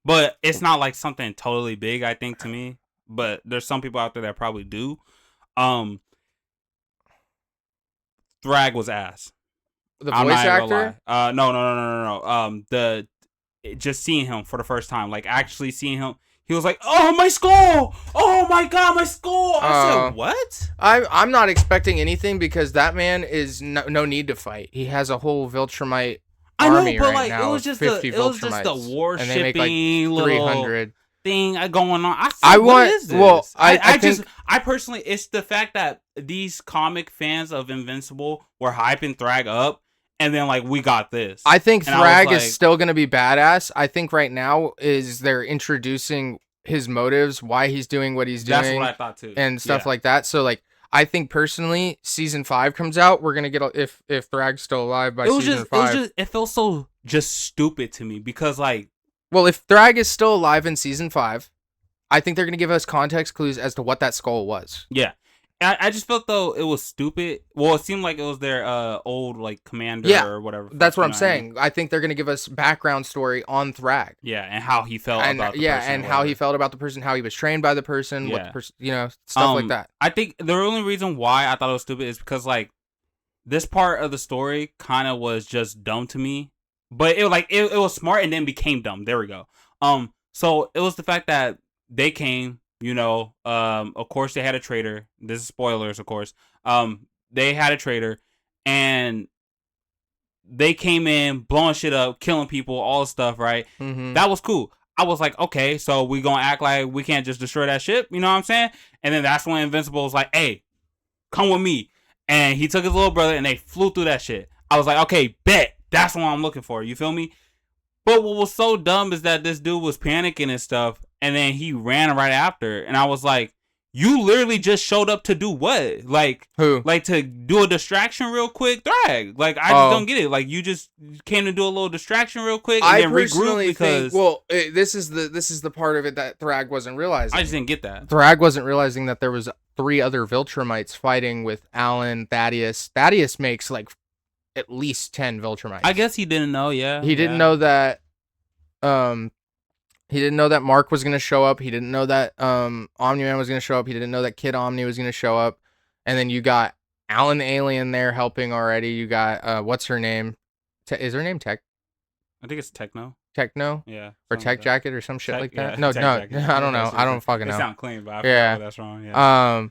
but it's not like something totally big, I think, to me. But there's some people out there that probably do. Thrag was ass. The voice actor? No. Just seeing him for the first time, like actually seeing him. He was like, "Oh, my skull! Oh my God, my skull!" I said, "What?" I'm not expecting anything because that man is no need to fight. He has a whole Viltrumite army right now. It was just the war shipping like 300. thing going on. What is this? Well, I personally, it's the fact that these comic fans of Invincible were hyping Thrag up, and then like we got this. I think Thrag is still gonna be badass. I think right now is they're introducing his motives, why he's doing what he's doing. That's what I thought too, and stuff like that. So like, I think personally, season 5 comes out, we're gonna get if Thrag's still alive by season 5. It felt so just stupid to me because like, well, if Thrag is still alive in season 5, I think they're gonna give us context clues as to what that skull was. Yeah. I just felt though it was stupid. Well, it seemed like it was their old like commander or whatever. That's what I'm saying. I think they're gonna give us background story on Thrag. Yeah, and how he felt about the person. And how he felt about the person, how he was trained by the person, what the person, stuff like that. I think the only reason why I thought it was stupid is because like this part of the story kind of was just dumb to me, but it was smart and then became dumb. There we go. So it was the fact that they came. Of course they had a traitor. This is spoilers, of course. They had a traitor, and they came in, blowing shit up, killing people, all this stuff, right? Mm-hmm. That was cool. I was like, okay, so we gonna act like we can't just destroy that ship, you know what I'm saying? And then that's when Invincible was like, hey, come with me. And he took his little brother, and they flew through that shit. I was like, okay, bet. That's what I'm looking for, you feel me? But what was so dumb is that this dude was panicking and stuff, and then he ran right after. And I was like, you literally just showed up to do what? Like, who? Like to do a distraction real quick? Thrag. Like, I just don't get it. Like, you just came to do a little distraction real quick and then regroup because... this is the part of it that Thrag wasn't realizing. I just didn't get that. Thrag wasn't realizing that there was 3 other Viltrumites fighting with Alan, Thaddeus. Thaddeus makes, like, at least 10 Viltrumites. I guess he didn't know, yeah. He didn't know that... He didn't know that Mark was going to show up. He didn't know that Omni-Man was going to show up. He didn't know that Kid Omni was going to show up. And then you got Alan the Alien there helping already. You got, what's her name? Is her name Tech? I think it's Techno. Techno? Yeah. Or Tech Jacket or some shit like that? No, I don't know. I don't fucking know. It sounds clean, but I forgot that's wrong. Yeah.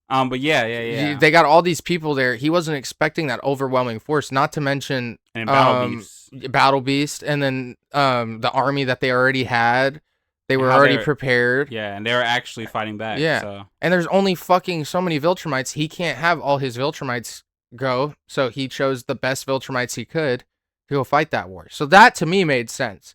But yeah. They got all these people there. He wasn't expecting that overwhelming force, not to mention Battle Beast, and then the army that they already had. They were already prepared. Yeah, and they were actually fighting back. Yeah. So. And there's only fucking so many Viltrumites. He can't have all his Viltrumites go, so he chose the best Viltrumites he could to go fight that war. So that to me made sense.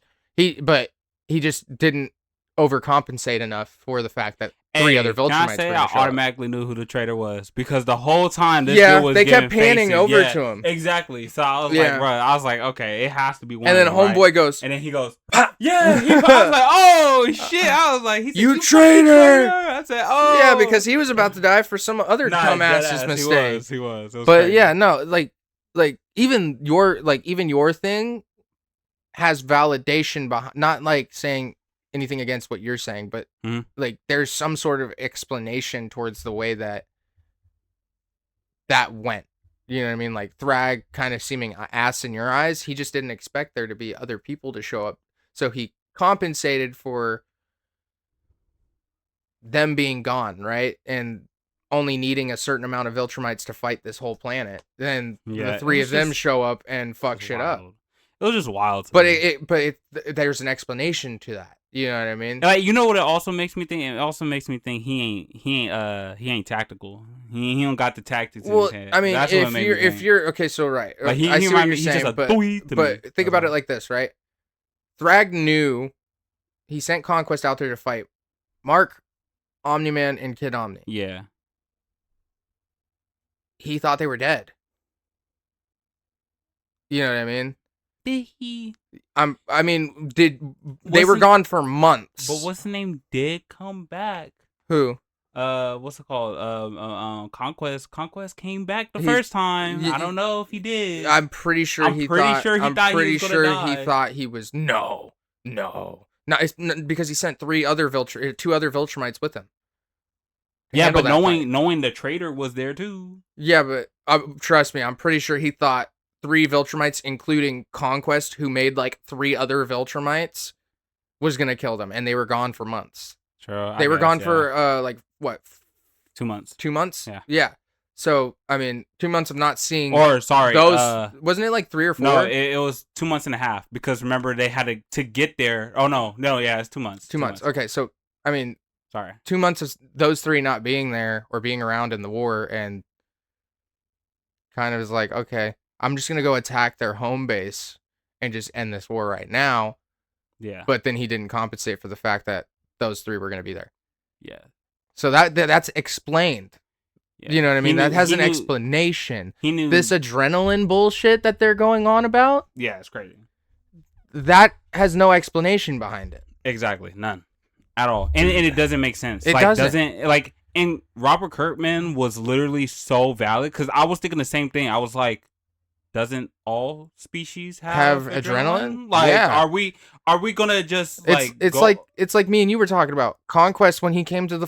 But he just didn't overcompensate enough for the fact that 3 other Viltrumites. Can I say I automatically knew who the traitor was because the whole time this dude was they kept panning over to him. Exactly. So I was like, bro, I was like, okay, it has to be one. And then Homeboy goes, and then he goes, yeah. I was like, oh shit. I was like, you traitor. I said, oh, yeah, because he was about to die for some other dumbass's mistake. He was. It was but crazy. Yeah, no, like even your thing has validation behind, not like saying anything against what you're saying, but like there's some sort of explanation towards the way that went. You know what I mean? Like Thrag kind of seeming ass in your eyes. He just didn't expect there to be other people to show up. So he compensated for them being gone, right? And only needing a certain amount of Viltrumites to fight this whole planet. Then the 3 of them show up and fuck shit up. It was just wild. But there's an explanation to that. You know what I mean? Like, you know what it also makes me think? It also makes me think he ain't tactical. He don't got the tactics. Well, in his head. I mean, That's if you're okay, so right. Like I see what you're he's saying, just but think about it like this, right? Thrag knew he sent Conquest out there to fight Mark, Omni-Man, and Kid Omni. Yeah. He thought they were dead. You know what I mean? Did he? They were gone for months. But what's the name? Did come back? Who? What's it called? Conquest. Conquest came back the first time. I don't know if he did. I'm pretty sure he thought he was no. It's because he sent 2 other Viltrumites with him. Yeah, but knowing the traitor was there too. Yeah, but trust me, I'm pretty sure he thought 3 Viltrumites, including Conquest, who made like 3 other Viltrumites, was gonna kill them, and they were gone for months. Sure, they were gone for like what? 2 months. 2 months? Yeah. Yeah. So, I mean, 2 months of not seeing Or sorry, those, wasn't it like 3 or 4? No, it was 2 months and a half because remember they had to get there. Oh no, yeah, it's 2 months. 2 months. Okay, so I mean, sorry, 2 months of those 3 not being there or being around in the war, and kind of is like, okay, I'm just gonna go attack their home base and just end this war right now. Yeah. But then he didn't compensate for the fact that those 3 were gonna be there. Yeah. So that's explained. Yeah. You know what I mean? That has an explanation. He knew this adrenaline bullshit that they're going on about. Yeah, it's crazy. That has no explanation behind it. Exactly, none, at all, and it doesn't make sense. It like, doesn't. Like, and Robert Kirkman was literally so valid because I was thinking the same thing. I was like, doesn't all species have adrenaline? Like, yeah. Are we gonna just it's like me and you were talking about Conquest when he came to the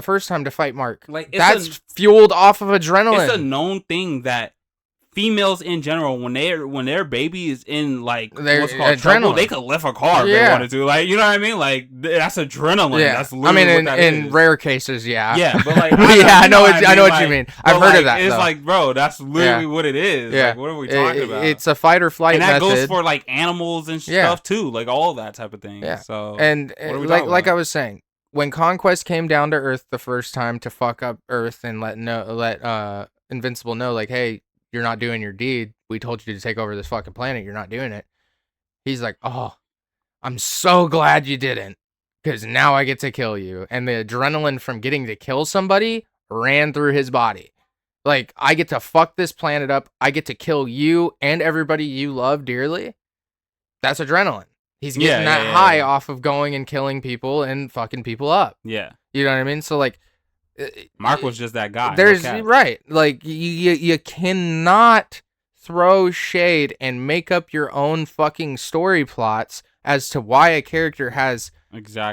first time to fight Mark. Like, that's fueled off of adrenaline. It's a known thing that females in general, when their baby is in like what's called trouble, they could lift a car if they wanted to. Like, you know what I mean? Like, that's adrenaline. Yeah. That's literally in rare cases, yeah. Yeah, but like, I know what you mean. I've heard of that. It's like, bro, that's literally what it is. Yeah. Like, what are we talking about? It's a fight or flight method. And that method. goes for like animals and stuff too, like all that type of thing. Yeah. So, and like I was saying, when Conquest came down to Earth the first time to fuck up Earth and let Invincible know, like, hey, you're not doing your deed. We told you to take over this fucking planet. You're not doing it. He's like, oh, I'm so glad you didn't, because now I get to kill you. And the adrenaline from getting to kill somebody ran through his body. Like, I get to fuck this planet up. I get to kill you and everybody you love dearly. That's adrenaline. He's getting that high off of going and killing people and fucking people up. Yeah. You know what I mean? So, like, Mark was just that guy. There's right. Like, you cannot throw shade and make up your own fucking story plots as to why a character has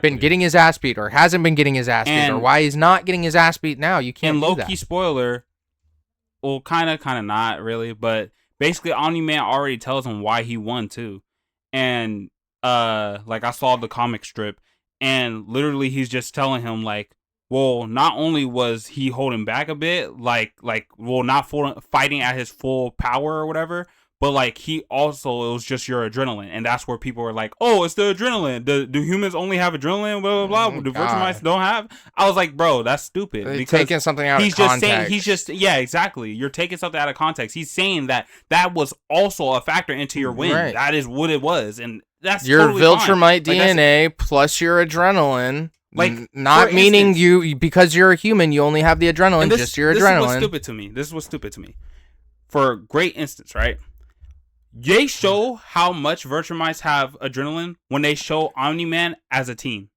been getting his ass beat or hasn't been getting his ass beat or why he's not getting his ass beat now. You can't. And low-key spoiler, well, kind of not really, but basically Omni-Man already tells him why he won too. And like, I saw the comic strip, and literally he's just telling him like, well, not only was he holding back a bit, not fighting at his full power or whatever, but like it was just your adrenaline, and that's where people were like, oh, it's the adrenaline. Do humans only have adrenaline? Blah blah blah. Do virtual mice don't have? I was like, bro, that's stupid. They're taking something out of context. Exactly. You're taking something out of context. He's saying that was also a factor into your win. Right. That is what it was, and that's your totally Viltrumite fine. DNA plus your adrenaline. Like, not meaning instance, you because you're a human, you only have the adrenaline, just your adrenaline. This is what's stupid to me. For great instance, right? They show how much Viltrumites have adrenaline when they show Omni-Man as a team.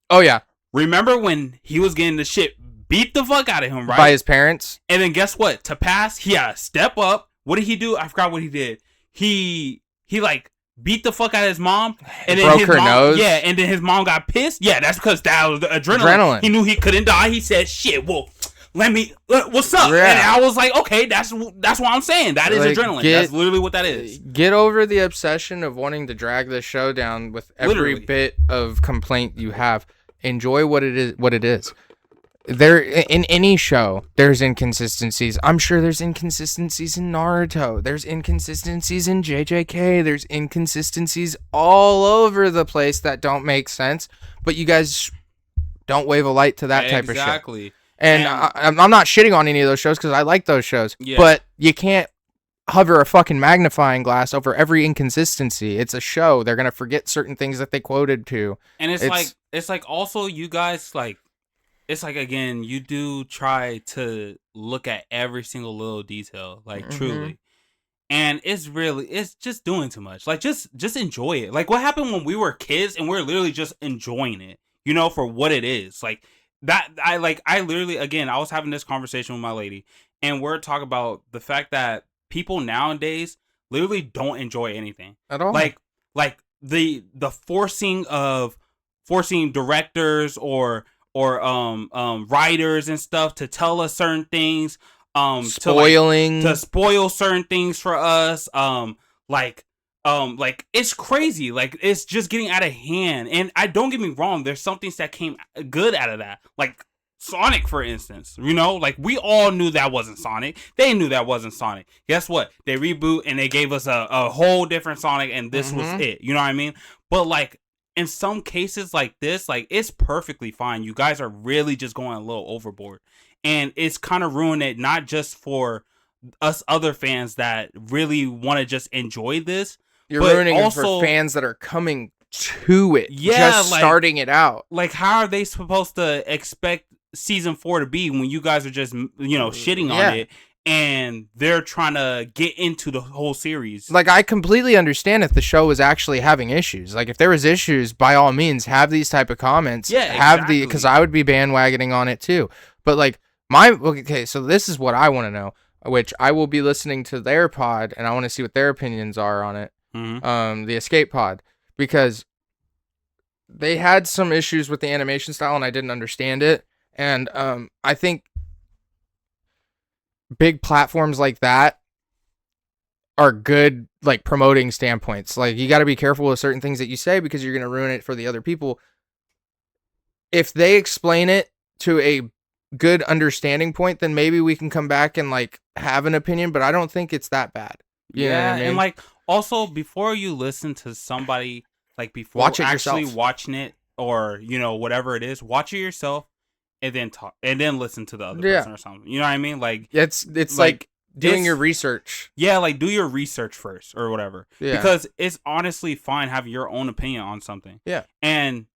Oh yeah. Remember when he was getting the shit beat the fuck out of him, right? By his parents. And then guess what? To pass, he had to step up. What did he do? I forgot what he did. He like beat the fuck out of his mom, and then broke her nose. Yeah, and then his mom got pissed. Yeah, that's because that was the adrenaline. He knew he couldn't die. He said, "Shit, well, what's up?" Yeah. And I was like, "Okay, that's what I'm saying. That is adrenaline. That's literally what that is." Get over the obsession of wanting to drag the show down with every bit of complaint you have. Enjoy what it is. There, in any show, there's inconsistencies. I'm sure there's inconsistencies in Naruto. There's inconsistencies in JJK. There's inconsistencies all over the place that don't make sense. But you guys don't wave a light to that type of shit. Exactly. And I'm not shitting on any of those shows because I like those shows. Yeah. But you can't hover a fucking magnifying glass over every inconsistency. It's a show. They're going to forget certain things that they quoted to. And it's like also you guys like, it's like, again, you do try to look at every single little detail, like, truly. And it's just doing too much. Like, just enjoy it. Like, what happened when we were kids and we're literally just enjoying it, for what it is. Like, I literally, again, I was having this conversation with my lady, and we're talking about the fact that people nowadays literally don't enjoy anything. At all. Like the forcing directors or writers and stuff to tell us certain things, to spoil certain things for us, like it's crazy. Like, it's just getting out of hand. And don't get me wrong, there's some things that came good out of that, like Sonic, for instance, you know, like we all knew that wasn't Sonic. They knew that wasn't Sonic. Guess what? They reboot and they gave us a whole different Sonic, and this was it. You know what I mean? But like in some cases like this, like it's perfectly fine. You guys are really just going a little overboard, and it's kind of ruined it, not just for us other fans that really want to just enjoy this. You're ruining it for fans that are coming to it, just like, starting it out. Like, how are they supposed to expect season 4 to be when you guys are just, you know, shitting on it, and they're trying to get into the whole series? Like, I completely understand if the show was actually having issues. Like, if there was issues, by all means, have these type of comments. Yeah, exactly. Because I would be bandwagoning on it too. But like, okay, so this is what I want to know, which I will be listening to their pod, and I want to see what their opinions are on it. The Escape Pod, because they had some issues with the animation style, and I didn't understand it. And I think big platforms like that are good, like, promoting standpoints. Like, you got to be careful with certain things that you say because you're going to ruin it for the other people. If they explain it to a good understanding point, then maybe we can come back and like have an opinion, but I don't think it's that bad. You know what I mean? And like, also, before you listen to somebody, like, before watch it actually yourself. Watching it, or, you know, whatever it is, watch it yourself, and then talk, and then listen to the other person or something. You know what I mean? Like, it's like doing your research. Yeah, like, do your research first, or whatever. Yeah. Because it's honestly fine having your own opinion on something. Yeah. And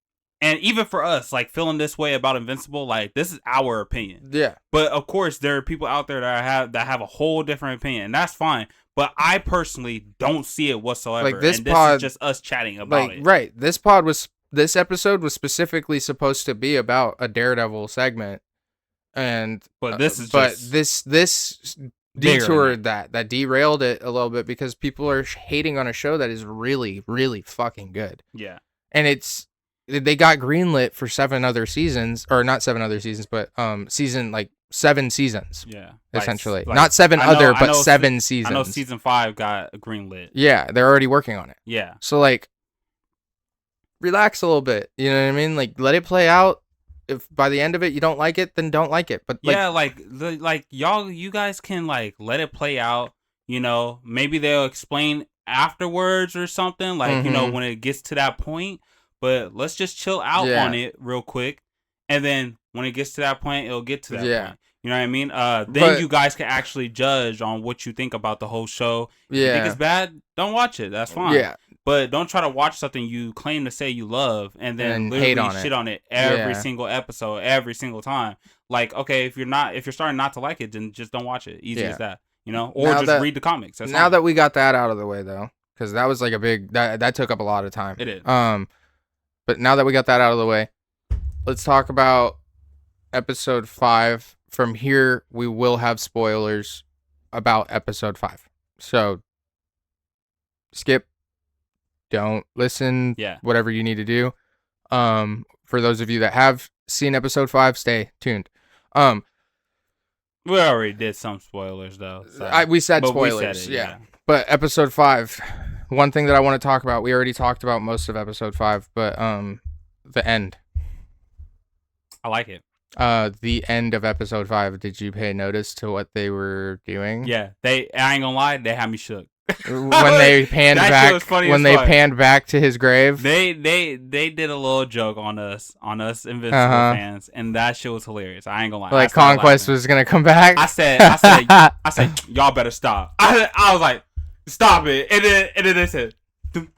even for us, like, feeling this way about Invincible, like, this is our opinion. Yeah. But of course, there are people out there that have a whole different opinion, and that's fine. But I personally don't see it whatsoever. Like, this and pod, this is just us chatting about it. Right. This episode was specifically supposed to be about a Daredevil segment, and this detoured that derailed it a little bit because people are hating on a show that is really, really fucking good. Yeah. And they got greenlit for 7 other seasons, or not 7 other seasons, but 7 seasons. Yeah, essentially, not 7 other, but 7 seasons. I know season 5 got greenlit. Yeah, they're already working on it. Yeah. So like, relax a little bit. You know what I mean? Like, let it play out. If by the end of it you don't like it, then don't like it. But like, you guys can like let it play out. You know, maybe they'll explain afterwards or something. Like, you know, when it gets to that point. But let's just chill out on it real quick, and then when it gets to that point, it'll get to that point. You know what I mean? Then you guys can actually judge on what you think about the whole show. If you think it's bad, don't watch it. That's fine. Yeah. But don't try to watch something you claim to say you love and then literally shit on it every single episode, every single time. Like, okay, if you're starting not to like it, then just don't watch it. Easy as that. You know, or just read the comics. That's now that we got that out of the way, though, because that was like a big that took up a lot of time. It did. But now that we got that out of the way, let's talk about episode 5. From here, we will have spoilers about episode 5. So, skip, don't listen, whatever you need to do. For those of you that have seen episode 5, stay tuned. We already did some spoilers, though. So. We said spoilers, we said it, yeah. But episode 5... One thing that I want to talk about, we already talked about most of episode 5, but the end. I like it. The end of episode 5. Did you pay notice to what they were doing? Yeah, I ain't gonna lie, they had me shook. When they panned back to his grave. They did a little joke on us Invincible fans, and that shit was hilarious. I ain't gonna lie. Like Conquest was gonna come back. I said, y'all better stop. I was like, stop it. And then they said,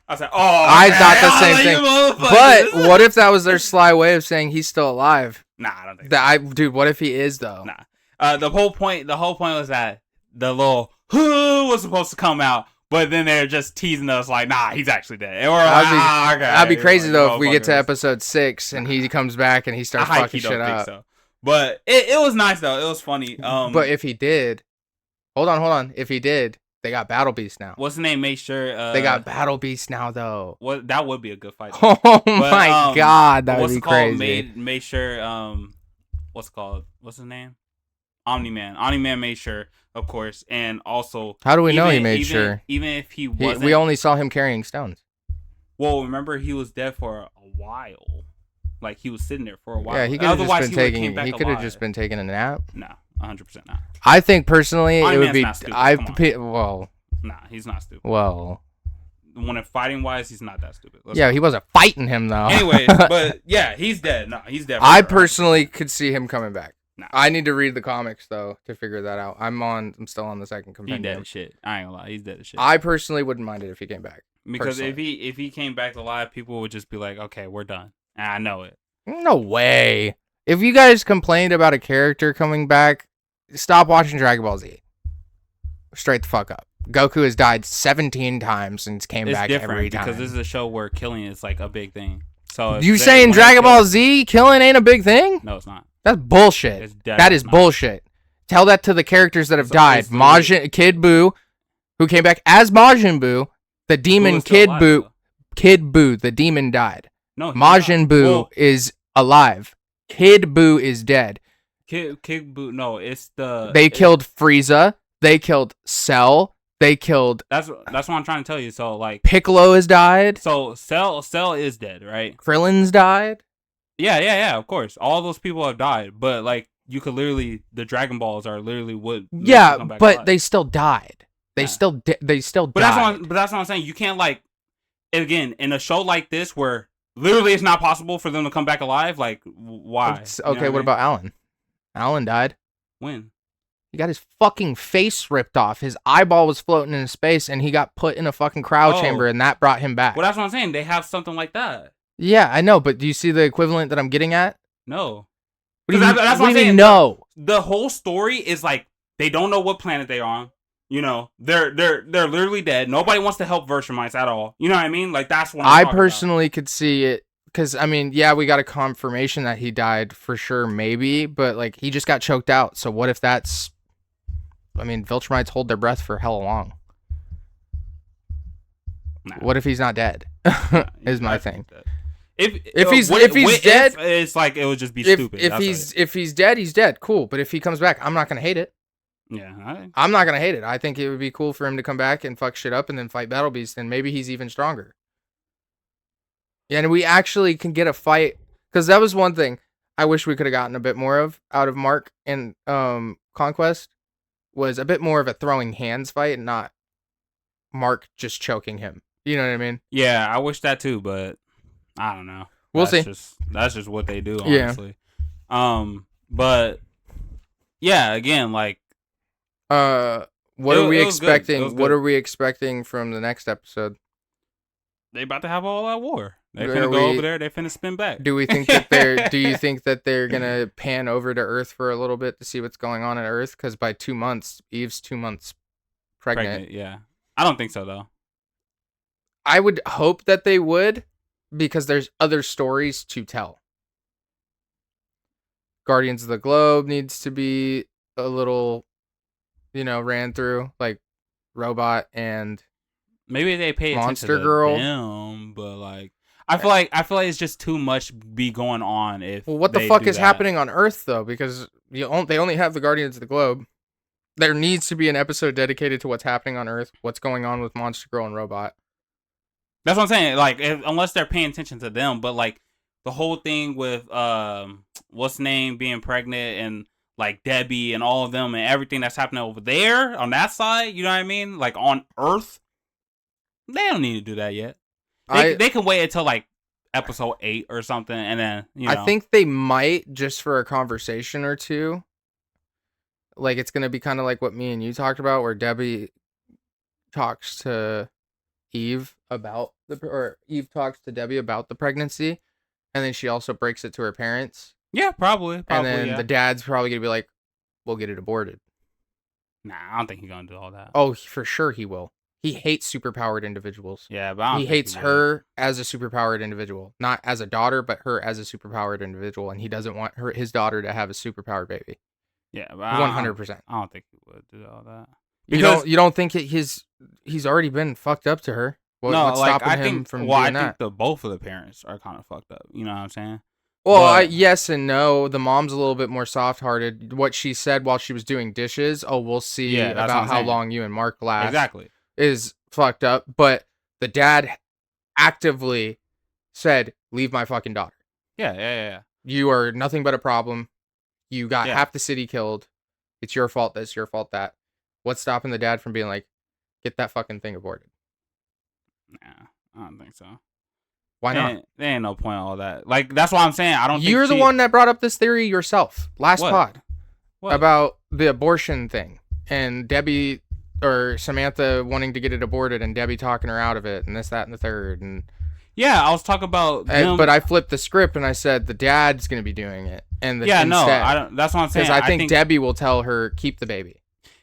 I said, oh, I thought the same thing. But what if that was their sly way of saying he's still alive? Nah, I don't think so. Dude, what if he is, though? Nah. The whole point was that the little who was supposed to come out, but then they're just teasing us like, nah, he's actually dead. And we're like, okay. That'd be crazy, though, if we get to episode 6 and he comes back and he starts fucking shit up. So. But it was nice, though. It was funny. But if he did, hold on. If he did, they got Battle Beast now. What's the name? Make sure they got Battle Beast now, though. That would be a good fight. Oh my god, that would be crazy. Made sure. What's it called? What's his name? Omni-Man. Omni-Man made sure, of course, and also. How do we know he made sure? Even if he wasn't, we only saw him carrying stones. Well, remember he was dead for a while. Like he was sitting there for a while. Yeah, he could have just Otherwise, been he would've taking. came back He could have alive. just been taking a nap. No, 100% not. I think personally, Iron it would Man's be. not stupid. Come Well, Nah, he's not stupid. well. When it fighting wise, he's not that stupid. Yeah, he wasn't fighting him though. Anyways, but yeah, he's dead. No, he's dead. I personally could see him coming back. Nah. I need to read the comics though to figure that out. I'm still on the second He compendium. dead as shit. I ain't gonna lie, he's dead as shit. I personally wouldn't mind it if he came back. Because if he came back alive, people would just be like, okay, we're done. And I know it. No way. If you guys complained about a character coming back, stop watching Dragon Ball Z. Straight the fuck up. Goku has died 17 times and came It's back different every time. because this is a show where killing is like a big thing. So if You they- saying when they Dragon kill- Ball Z killing ain't a big thing? No, it's not. That's bullshit. It's That is not. bullshit. Tell that to the characters that have It's- died. it's literally- Kid Buu, who came back as Majin Buu, the Who demon is still Kid alive, Buu. though? Kid Buu, the demon died. No, he's Majin not. Buu Well, is alive. Kid Buu is dead. Kid Buu. No, it's the. They killed Frieza. They killed Cell. They killed That's what I'm trying to tell you. So like, Piccolo has died. so Cell is dead, right? Krillin's died. Yeah. Of course, all those people have died, but like, you could literally, the Dragon Balls are literally what. makes them Yeah, come back but alive. they still died. They Yeah. still But died. that's what I'm saying. You can't like, again, in a show like this where literally it's not possible for them to come back alive. Like, why? It's- You know okay, I what mean? about Alan? Alan died. When? He got his fucking face ripped off. His eyeball was floating in space, and he got put in a fucking cryo Oh. chamber, and that brought him back. Well, that's what I'm saying. They have something like that. Yeah, I know, but do you see the equivalent that I'm getting at? No. What do you, That's what what do I'm you mean saying. no? The whole story is like they don't know what planet they're on. You know, they're literally dead. Nobody wants to help Vershamites at all. You know what I mean? Like that's what I'm I talking personally could see it because I mean, yeah, we got a confirmation that he died for sure, maybe, but like he just got choked out. So what if that's? I mean, Viltrumites hold their breath for hella long. about. What if he's not dead? Nah, is my I thing. think that- If he's dead, it's like it would just be If stupid. if he's dead, he's dead. Cool. But if he comes back, I'm not gonna hate it. yeah, I'm not gonna hate it. I think it would be cool for him to come back and fuck shit up and then fight Battle Beast, and maybe he's even stronger. Yeah, and we actually can get a fight because that was one thing I wish we could have gotten a bit more of out of Mark and Conquest was a bit more of a throwing hands fight and not Mark just choking him. You know what I mean? yeah. I wish that too, but I don't know. We'll see. That's just what they do, Yeah. honestly. But yeah, again, like What It- are we it was good. It expecting? was What good. are we expecting from the next episode? they about to have all that war. They Are finna we- go over there. They finna spin back. Do we think that they're? Do you think that they're gonna pan over to Earth for a little bit to see what's going on at Earth? Because by 2 months, Eve's 2 months pregnant. Yeah, I don't think so though. I would hope that they would, because there's other stories to tell. Guardians of the Globe needs to be a little, ran through, like Robot and Maybe they pay attention Monster to Girl. them, but like I feel like it's just too much be going on. If well, what the they fuck do is that. happening on Earth though? Because they only have the Guardians of the Globe. There needs to be an episode dedicated to what's happening on Earth, what's going on with Monster Girl and Robot. That's what I'm saying. Like, unless they're paying attention to them, but like the whole thing with what's name being pregnant and like Debbie and all of them and everything that's happening over there on that side, you know what I mean? Like on Earth, they don't need to do that yet. They can wait until like episode 8 or something, and then I think they might just for a conversation or two. Like it's gonna be kind of like what me and you talked about, where Debbie talks to Eve about or Eve talks to Debbie about the pregnancy, and then she also breaks it to her parents, yeah, probably, and then yeah. the dad's probably gonna be like, "We'll get it aborted." Nah, I don't think he's gonna do all that. Oh, for sure he will. He hates superpowered individuals. Yeah, but I don't He think hates will. her as a superpowered individual, not as a daughter, but her as a superpowered individual, and he doesn't want his daughter to have a superpowered baby. Yeah, but 100%. I don't think he would do all that. You don't think he's already been fucked up to her? What's stopping I him think from I doing think that? both of the parents are kind of fucked up. You know what I'm saying? Well, but- yes and no. The mom's a little bit more soft-hearted. What she said while she was doing dishes, we'll see Yeah, that's what about I'm how saying. long you and Mark last, Exactly. is fucked up. But the dad actively said, "Leave my fucking daughter." Yeah. You are nothing but a problem. You got Yeah. half the city killed. It's your fault this, your fault that. What's stopping the dad from being like, get that fucking thing aborted? Nah, I don't think so. Why not? There ain't no point in all that. Like, that's what I'm saying. I don't You're think the one that brought up this theory yourself last What? pod What? about the abortion thing and Debbie or Samantha wanting to get it aborted and Debbie talking her out of it and this, that, and the third. And Yeah, I was talking about them. but I flipped the script and I said the dad's going to be doing it. And Yeah, no, instead, I don't. That's what I'm saying. because I think Debbie will tell her keep the baby.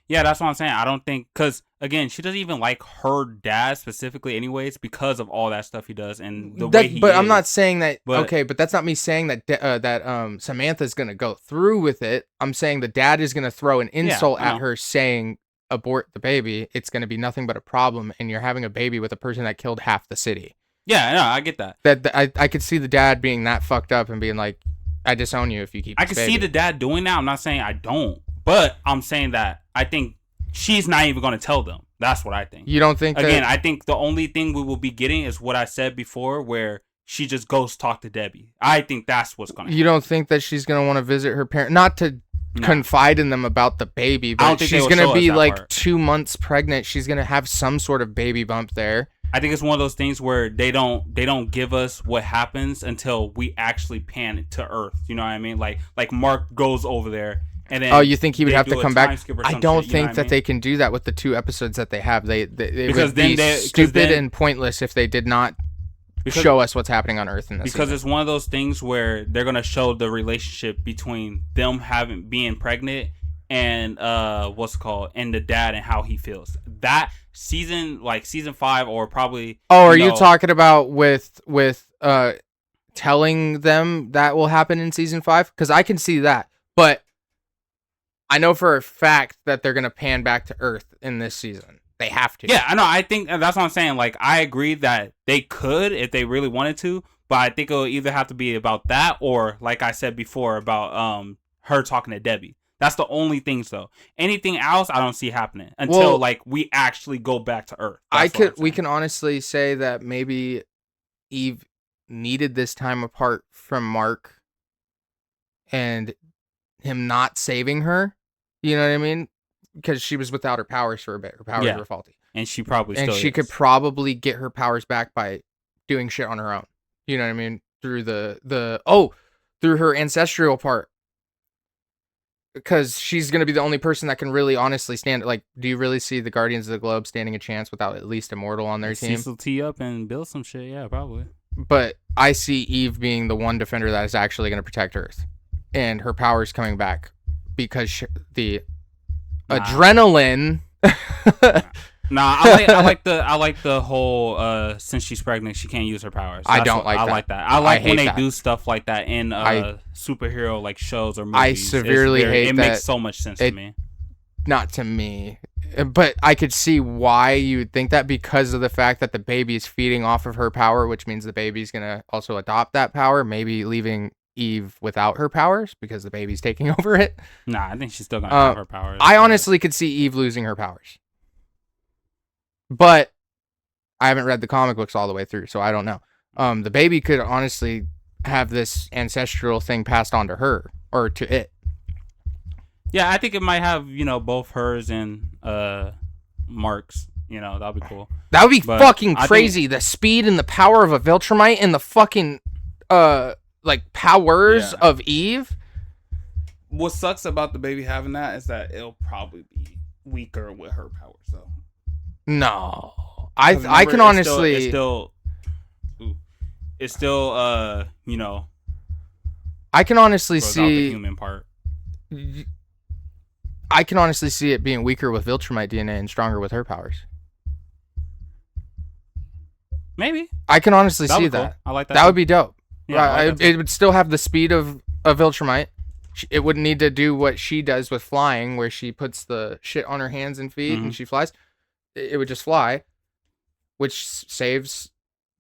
Yeah, that's what I'm saying. I don't think, because again, she doesn't even like her dad specifically, anyways, because of all that stuff he does and the way he. But is. I'm not saying that. But- Okay, but that's not me saying that Samantha's gonna go through with it. I'm saying the dad is gonna throw an insult I at know. her, saying abort the baby. It's gonna be nothing but a problem, and you're having a baby with a person that killed half the city. Yeah, no, I get that. I could see the dad being that fucked up and being like, I disown you if you keep. I this can see baby. the dad doing that. I'm not saying I don't, but I'm saying that I think she's not even going to tell them. That's what I think. You don't think Again, that? I think the only thing we will be getting is what I said before, where she just goes talk to Debbie. I think that's what's going to happen. You don't think that she's gonna want to visit her parent, not to confide in them about the baby, I but don't think they she's will gonna show be us that like part. 2 months pregnant. She's gonna have some sort of baby bump there. I think it's one of those things where they don't give us what happens until we actually pan to Earth. You know what I mean? Like Mark goes over there and then. Oh, you think he would they have do to a come time back? skip or I some don't shit, you know think what I that mean? they can do that with the 2 episodes that they have. It Because would be then stupid and pointless if they did not show us what's happening on Earth in this. Because season. it's one of those things where they're gonna show the relationship between them being pregnant and and the dad and how he feels. That season 5 or probably. Oh, are you talking about with telling them that will happen in season 5? Because I can see that, but I know for a fact that they're gonna pan back to Earth in this season. They have to. Yeah, I know. I think that's what I'm saying. Like, I agree that they could if they really wanted to, but I think it'll either have to be about that or, like I said before, about her talking to Debbie. That's the only things, though. Anything else, I don't see happening until we actually go back to Earth. We can honestly say that maybe Eve needed this time apart from Mark and him not saving her. You know what I mean? Because she was without her powers for a bit. Her powers were faulty. And she probably could probably get her powers back by doing shit on her own. You know what I mean? Through through her ancestral part. Because she's going to be the only person that can really honestly stand. Like, do you really see the Guardians of the Globe standing a chance without at least Immortal on their team? Cecil tee up and build some shit. Yeah, probably. But I see Eve being the one defender that is actually going to protect Earth. And her powers coming back. Because the adrenaline... Nah, I like the whole since she's pregnant she can't use her powers. I like that. I like when they do stuff like that in superhero like shows or movies. I severely hate it. It that. makes so much sense to me. Not to me, but I could see why you would think that because of the fact that the baby is feeding off of her power, which means the baby's gonna also adopt that power, maybe leaving Eve without her powers because the baby's taking over it. Nah, I think she's still gonna have her powers. I honestly could see Eve losing her powers. But I haven't read the comic books all the way through, so I don't know. The baby could honestly have this ancestral thing passed on to her or to it. Yeah, I think it might have, both hers and Mark's. That'd be cool. That would be fucking crazy. The speed and the power of a Viltrumite and the fucking powers of Eve. What sucks about the baby having that is that it'll probably be weaker with her powers, though. No, I can honestly. It's still. I can honestly see the human part. I can honestly see it being weaker with Viltrumite DNA and stronger with her powers. Maybe I can honestly see that. Cool. I like that. That would be dope. Yeah, it would still have the speed of a Viltrumite. It wouldn't need to do what she does with flying, where she puts the shit on her hands and feet and she flies. It would just fly, which saves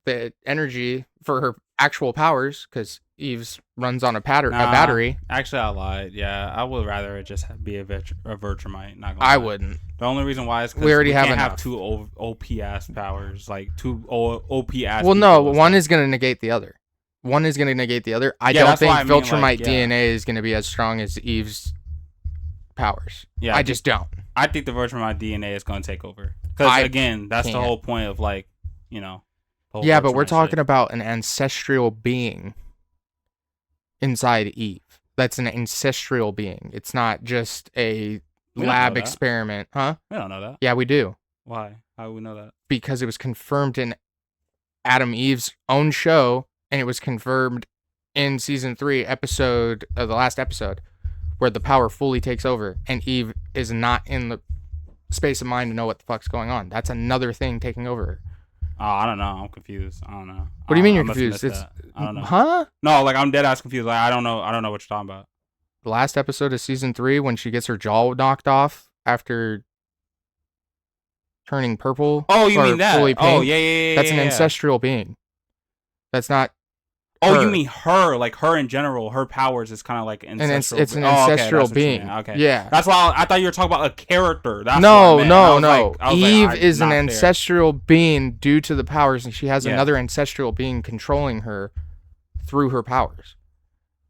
the energy for her actual powers because Eve's runs on a battery. Actually, I lied. Yeah, I would rather it just be a Viltrumite. Not gonna I lie. wouldn't. The only reason why is because we already can't have have two OP ass powers, like two OP ass. Well, no, one is gonna negate the other. one is going to negate the other. I Yeah, don't that's think why I mean, Viltrumite like, yeah. DNA is going to be as strong as Eve's powers. Yeah, I just don't. I think the Viltrumite DNA is going to take over. Because, again, that's the whole point of, like, you know. Yeah, but we're talking about an ancestral being inside Eve. That's an ancestral being. It's not just a lab experiment. Huh? We don't know that. Yeah, we do. Why? How do we know that? Because it was confirmed in Adam Eve's own show, and it was confirmed in season 3 the last episode, where the power fully takes over, and Eve is not in the space of mind to know what the fuck's going on. That's another thing taking over her. Oh, I don't know. I'm confused. I don't know. What do you mean you're confused? I don't know. Huh? No, like I'm dead ass confused. Like I don't know what you're talking about. The last episode of season 3, when she gets her jaw knocked off after turning purple. Oh, you mean that? Oh, yeah. That's an ancestral being. That's not. Oh, her. You mean her? Like her in general, her powers is kind of like ancestral. It's an ancestral being. Okay. Yeah. That's why I thought you were talking about a character. That's no. Eve is an ancestral being due to the powers, and she has another ancestral being controlling her through her powers.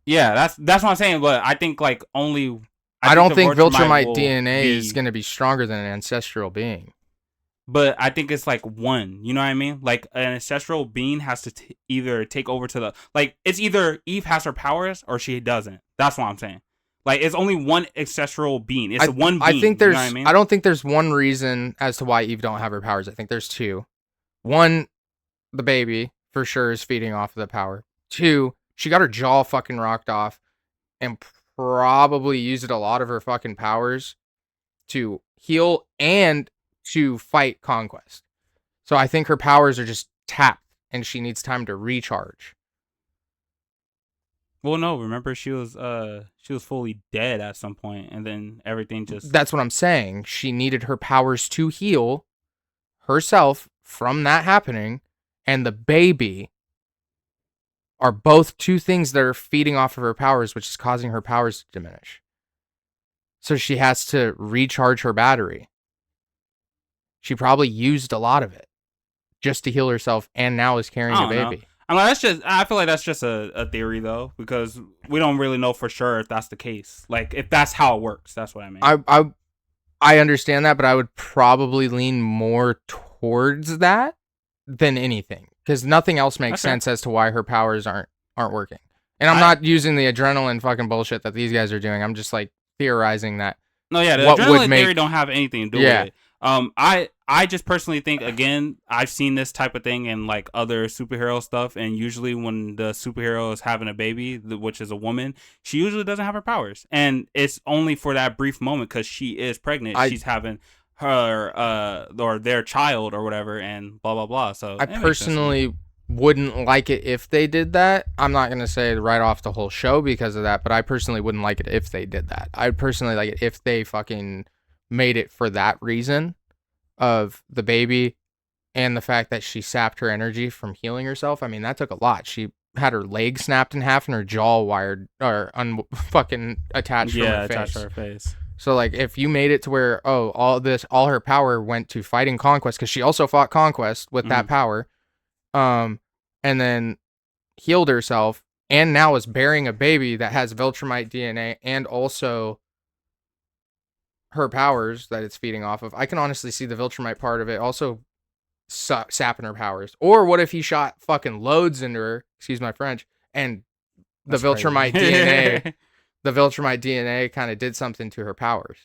Yeah, that's what I'm saying. But I think like only. I don't think Viltrumite DNA is going to be stronger than an ancestral being. But I think it's like one, you know what I mean? Like an ancestral being has to either take over to the, like it's either Eve has her powers or she doesn't. That's what I'm saying. Like it's only one ancestral being. It's one being. I think there's, you know what I mean? I don't think there's one reason as to why Eve don't have her powers. I think there's two. One, the baby for sure is feeding off of the power. Two, she got her jaw fucking rocked off and probably used a lot of her fucking powers to heal and to fight Conquest. So I think her powers are just tapped and she needs time to recharge. Well, no, remember she was fully dead at some point and then everything just. That's what I'm saying. She needed her powers to heal herself from that happening, and the baby are both two things that are feeding off of her powers, which is causing her powers to diminish. So she has to recharge her battery. She probably used a lot of it just to heal herself, and now is carrying a baby. I mean, I feel like that's just a theory though, because we don't really know for sure if that's the case. Like if that's how it works, that's what I mean. I understand that, but I would probably lean more towards that than anything, because nothing else makes sense as to why her powers aren't working. And I'm not using the adrenaline fucking bullshit that these guys are doing. I'm just like theorizing that. No, yeah, the adrenaline theory don't have anything to do with it. I just personally think, again, I've seen this type of thing in like other superhero stuff, and usually when the superhero is having a baby, which is a woman, she usually doesn't have her powers, and it's only for that brief moment because she is pregnant. She's having her or their child or whatever, and blah blah blah. So I personally wouldn't like it if they did that. I'm not gonna say write off the whole show because of that, but I personally wouldn't like it if they did that. I'd personally like it if they fucking made it for that reason of the baby and the fact that she sapped her energy from healing herself. I mean, that took a lot. She had her leg snapped in half and her jaw wired or fucking attached to her face. So like if you made it to where all her power went to fighting Conquest, because she also fought Conquest with that power, and then healed herself and now is bearing a baby that has Viltrumite DNA and also her powers that it's feeding off of. I can honestly see the Viltrumite part of it also sapping her powers. Or what if he shot fucking loads into her, excuse my French, and the Viltrumite DNA the Viltrumite DNA kind of did something to her powers.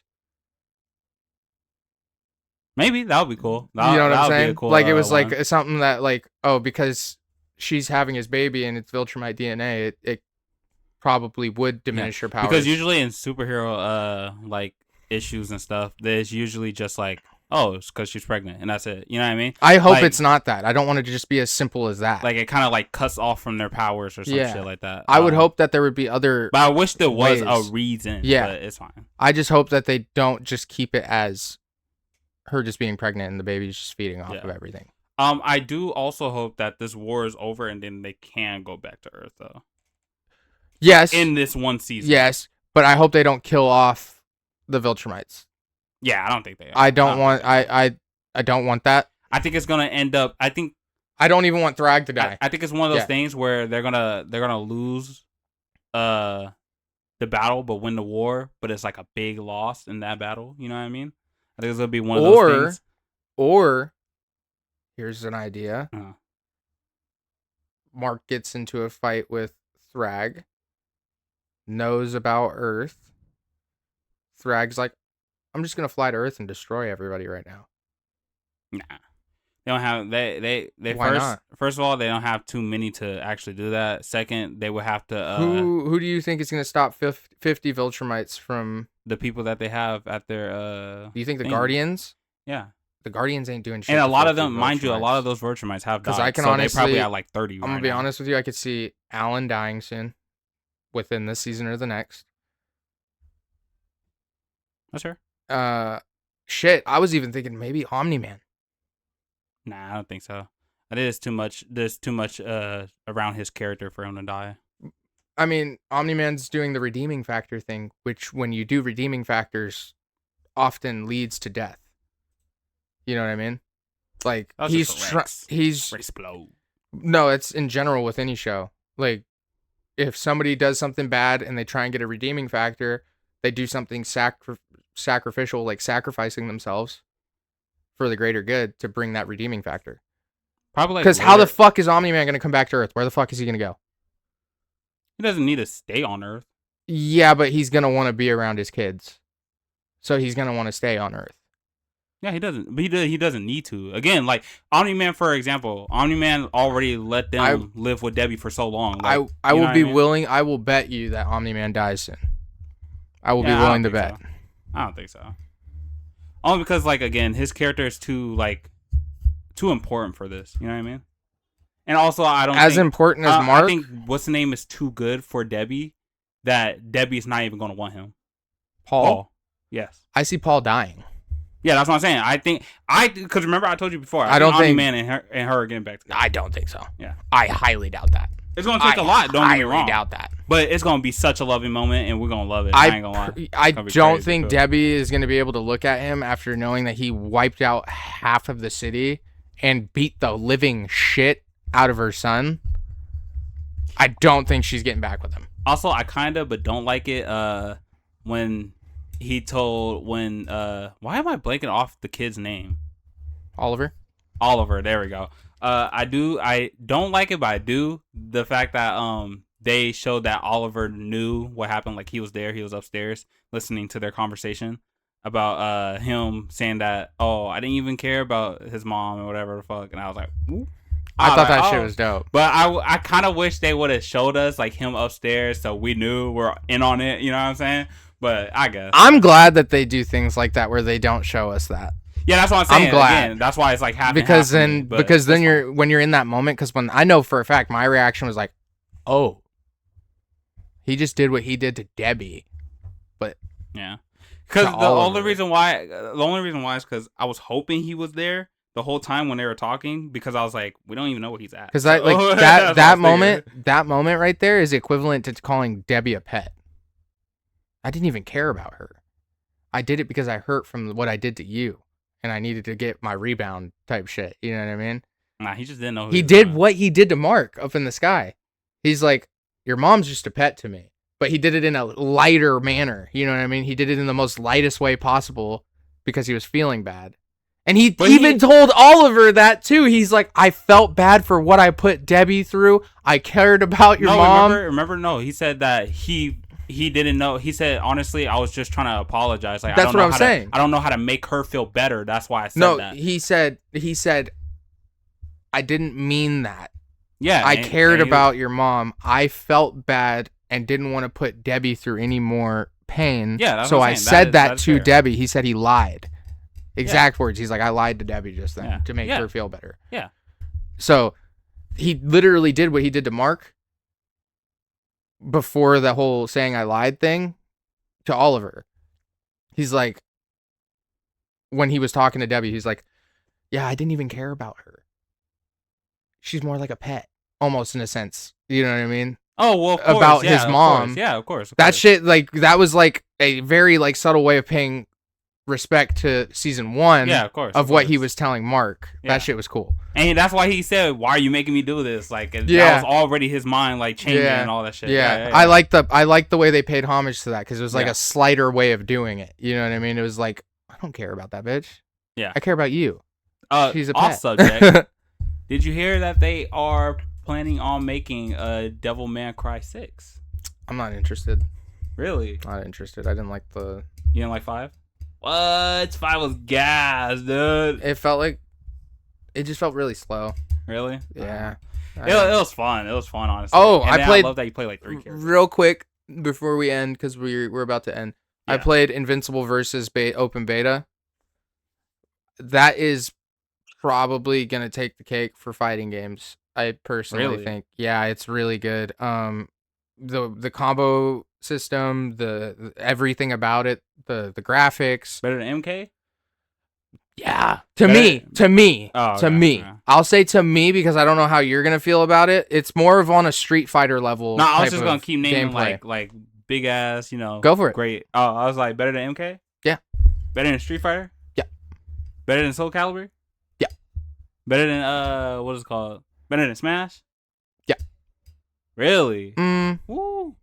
Maybe that would be cool. You know what I'm saying? Cool, like it was like something that like, because she's having his baby and it's Viltrumite DNA, it probably would diminish her powers. Because usually in superhero like issues and stuff, there's usually just like, it's because she's pregnant and that's it. You know what I mean? I hope it's not that. I don't want it to just be as simple as that. Like it kind of like cuts off from their powers or some shit like that. I would hope that there would be other But I wish there was a reason. Yeah. But it's fine. I just hope that they don't just keep it as her just being pregnant and the baby's just feeding off of everything. I do also hope that this war is over and then they can go back to Earth though. Yes. In this one season. Yes. But I hope they don't kill off the Viltrumites. Yeah, I don't think they are. I don't want that. I think it's gonna end up. I think I don't even want Thrag to die. I think it's one of those things where they're gonna lose the battle but win the war, but it's like a big loss in that battle. You know what I mean? I think it's gonna be one of those things. Or here's an idea. Uh-huh. Mark gets into a fight with Thrag, knows about Earth. Thrag's like, I'm just gonna fly to Earth and destroy everybody right now. Nah. They don't have they Why not? First of all, they don't have too many to actually do that. Second, they would have to who do you think is going to stop 50 Viltrumites from the people that they have at their Do you think the Guardians? Yeah. The Guardians ain't doing shit. And a lot of them, mind you, a lot of those Viltrumites have died. Because I can honestly, they probably have like 30 I'm going to be honest with you, I could see Alan dying soon within this season or the next. That's fair. Shit, I was even thinking maybe Omni-Man. Nah, I don't think so. I think it's too much. There's too much around his character for him to die. I mean, Omni-Man's doing the redeeming factor thing, which when you do redeeming factors, often leads to death. You know what I mean? Like he's explode. No, it's in general with any show. Like if somebody does something bad and they try and get a redeeming factor, they do something sacrificial, like sacrificing themselves for the greater good to bring that redeeming factor. Probably because how the fuck is Omni-Man going to come back to Earth? Where the fuck is he going to go? He doesn't need to stay on Earth. Yeah, but he's going to want to be around his kids. So he's going to want to stay on Earth. Yeah, he doesn't. But he doesn't need to. Again, like Omni-Man, for example, Omni-Man already let them live with Debbie for so long. Like, I will be willing. I will bet you that Omni-Man dies soon. I will be willing to bet. So. I don't think so. Only because, like, again, his character is too important for this. You know what I mean? And also, I don't as important as Mark. I think what's the name is too good for Debbie. That Debbie's not even going to want him. Paul. Yes. I see Paul dying. Yeah, that's what I'm saying. I think because remember I told you before. I don't think Omni-Man and her are getting back together. I don't think so. Yeah, I highly doubt that. It's gonna take a lot. Don't get me wrong. I doubt that. But it's gonna be such a loving moment, and we're gonna love it. I ain't gonna lie. I don't think Debbie is gonna be able to look at him after knowing that he wiped out half of the city and beat the living shit out of her son. I don't think she's getting back with him. Also, I kind of but don't like it when he told why am I blanking off the kid's name? Oliver, there we go. I don't like it, but I do. The fact that they showed that Oliver knew what happened, like he was there, he was upstairs listening to their conversation about him saying that, oh, I didn't even care about his mom or whatever the fuck, and I was like, ooh. I thought that shit was dope. But I kind of wish they would have showed us like him upstairs so we knew we're in on it, you know what I'm saying? But I guess I'm glad that they do things like that where they don't show us that. Yeah, that's what I'm saying. I'm glad. Again, that's why it's like half because and half then when you're in that moment, because when I know for a fact my reaction was like, oh, he just did what he did to Debbie, but yeah, because the only reason why is because I was hoping he was there the whole time when they were talking, because I was like, we don't even know where he's at. Because that moment right there is equivalent to calling Debbie a pet. I didn't even care about her. I did it because I hurt from what I did to you. And I needed to get my rebound type shit. You know what I mean? Nah, he just didn't know. He did what he did to Mark up in the sky. He's like, your mom's just a pet to me. But he did it in a lighter manner. You know what I mean? He did it in the most lightest way possible because he was feeling bad. And he even told Oliver that too. He's like, I felt bad for what I put Debbie through. I cared about your mom. Remember, no, he said that he didn't know. He said, honestly, I was just trying to apologize. Like, that's what I'm saying. I don't know how to make her feel better. That's why I said that. No, he said, I didn't mean that. Yeah. I cared about your mom. I felt bad and didn't want to put Debbie through any more pain. Yeah, that's so what I'm I saying. said that to fair. Debbie. He said he lied. Exact words. He's like, I lied to Debbie just then to make her feel better. Yeah. So he literally did what he did to Mark before the whole saying I lied thing to Oliver. He's like, when he was talking to Debbie, he's like, yeah, I didn't even care about her. She's more like a pet, almost in a sense. You know what I mean? Oh, well, of course. About his mom. Yeah, of course. That shit, like, that was like a very like subtle way of paying respect to season 1 Yeah, of course. of what he was telling Mark. Yeah. That shit was cool. And that's why he said, "Why are you making me do this?" Like, that was already his mind, like, changing and all that shit. Yeah. I like the way they paid homage to that, because it was like a slighter way of doing it. You know what I mean? It was like, I don't care about that bitch. Yeah. I care about you. She's a pet. Off subject. Did you hear that they are planning on making a Devil May Cry 6? I'm not interested. Really? Not interested. I didn't like the... You didn't like 5? What? 5 was gas, dude. It just felt really slow. Really? Yeah. It was fun. It was fun, honestly. Oh, I love that you play like 3 characters. Real quick, before we end, because we're about to end. Yeah. I played Invincible versus Open Beta. That is probably going to take the cake for fighting games. I personally think. Yeah, it's really good. The combo system, the everything about it, the graphics. Better than MK? Yeah. To me. Oh, to me. Yeah. I'll say to me, because I don't know how you're going to feel about it. It's more of on a Street Fighter level. No, I was just going to keep naming like big ass, Go for it. Great. Oh, I was like, better than MK? Yeah. Better than Street Fighter? Yeah. Better than Soul Calibur? Yeah. Better than what is it called? Better than Smash? Yeah. Really? Woo.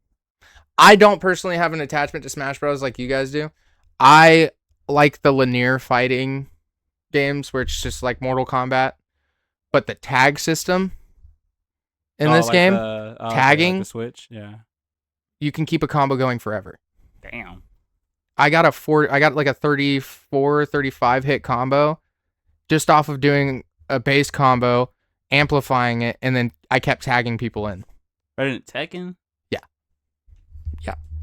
I don't personally have an attachment to Smash Bros. Like you guys do. I like the linear fighting games where it's just like Mortal Kombat, but the tag system in this game, tagging, like the Switch, yeah, you can keep a combo going forever. Damn. I got like a 34, 35 hit combo just off of doing a base combo, amplifying it, and then I kept tagging people in. Better than Tekken? Yeah.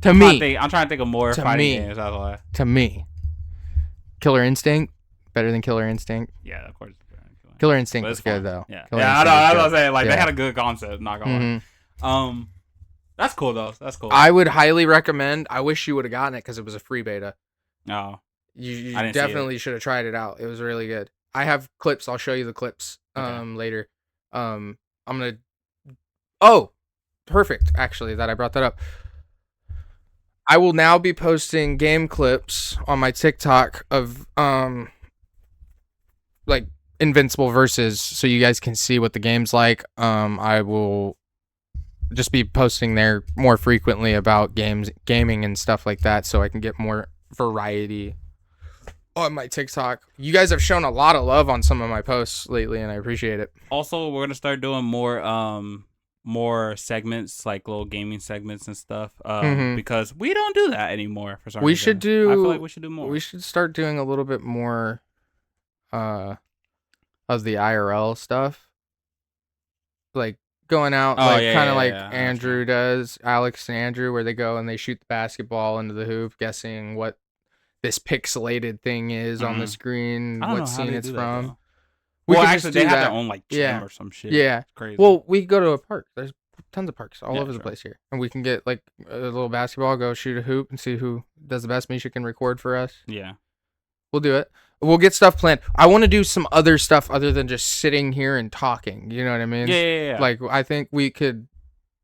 To me. I'm trying to think of more fighting games. That's why. To me. Killer Instinct, better than Killer Instinct. Yeah, of course. Killer Instinct was good, though. Yeah, I know. I was saying, like, they had a good concept, not gonna lie. That's cool, though. That's cool. I would highly recommend. I wish you would have gotten it because it was a free beta. No. You definitely should have tried it out. It was really good. I have clips. I'll show you the clips later. I'm going to... Oh, perfect, actually, that I brought that up. I will now be posting game clips on my TikTok of like Invincible versus, so you guys can see what the game's like. I will just be posting there more frequently about gaming and stuff like that, so I can get more variety on my TikTok. You guys have shown a lot of love on some of my posts lately, and I appreciate it. Also, we're gonna start doing more segments, like little gaming segments and stuff, because we don't do that anymore for some reason. I feel like we should do more. We should start doing a little bit more of the IRL stuff, like going out, Andrew does, Alex and Andrew, where they go and they shoot the basketball into the hoop, guessing what this pixelated thing is on the screen, what scene it's from. Well, actually, they have their own like gym or some shit. Yeah, it's crazy. Well, we go to a park. There's tons of parks all over the place here, and we can get like a little basketball, go shoot a hoop, and see who does the best. Misha can record for us. Yeah, we'll do it. We'll get stuff planned. I want to do some other stuff other than just sitting here and talking. You know what I mean? Yeah. Like, I think we could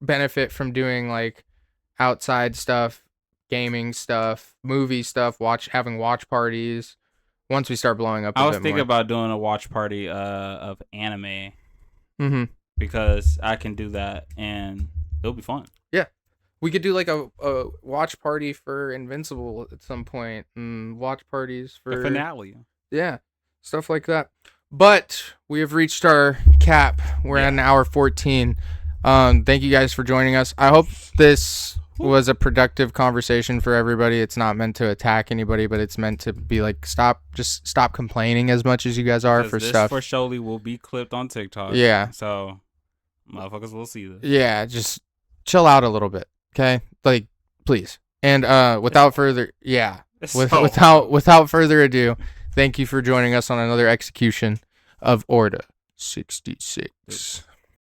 benefit from doing like outside stuff, gaming stuff, movie stuff, having watch parties. Once we start blowing up, I was thinking about doing a watch party of anime, because I can do that and it'll be fun. Yeah, we could do like a watch party for Invincible at some point, and watch parties for the finale. Yeah, stuff like that. But we have reached our cap. We're at an hour 14. Thank you guys for joining us. I hope this was a productive conversation for everybody. It's not meant to attack anybody, but it's meant to be like, stop complaining as much as you guys are for stuff. For surely will be clipped on TikTok. Yeah. So motherfuckers will see this. Yeah, just chill out a little bit, okay? Like, please. And without further ado, thank you for joining us on another execution of Order 66.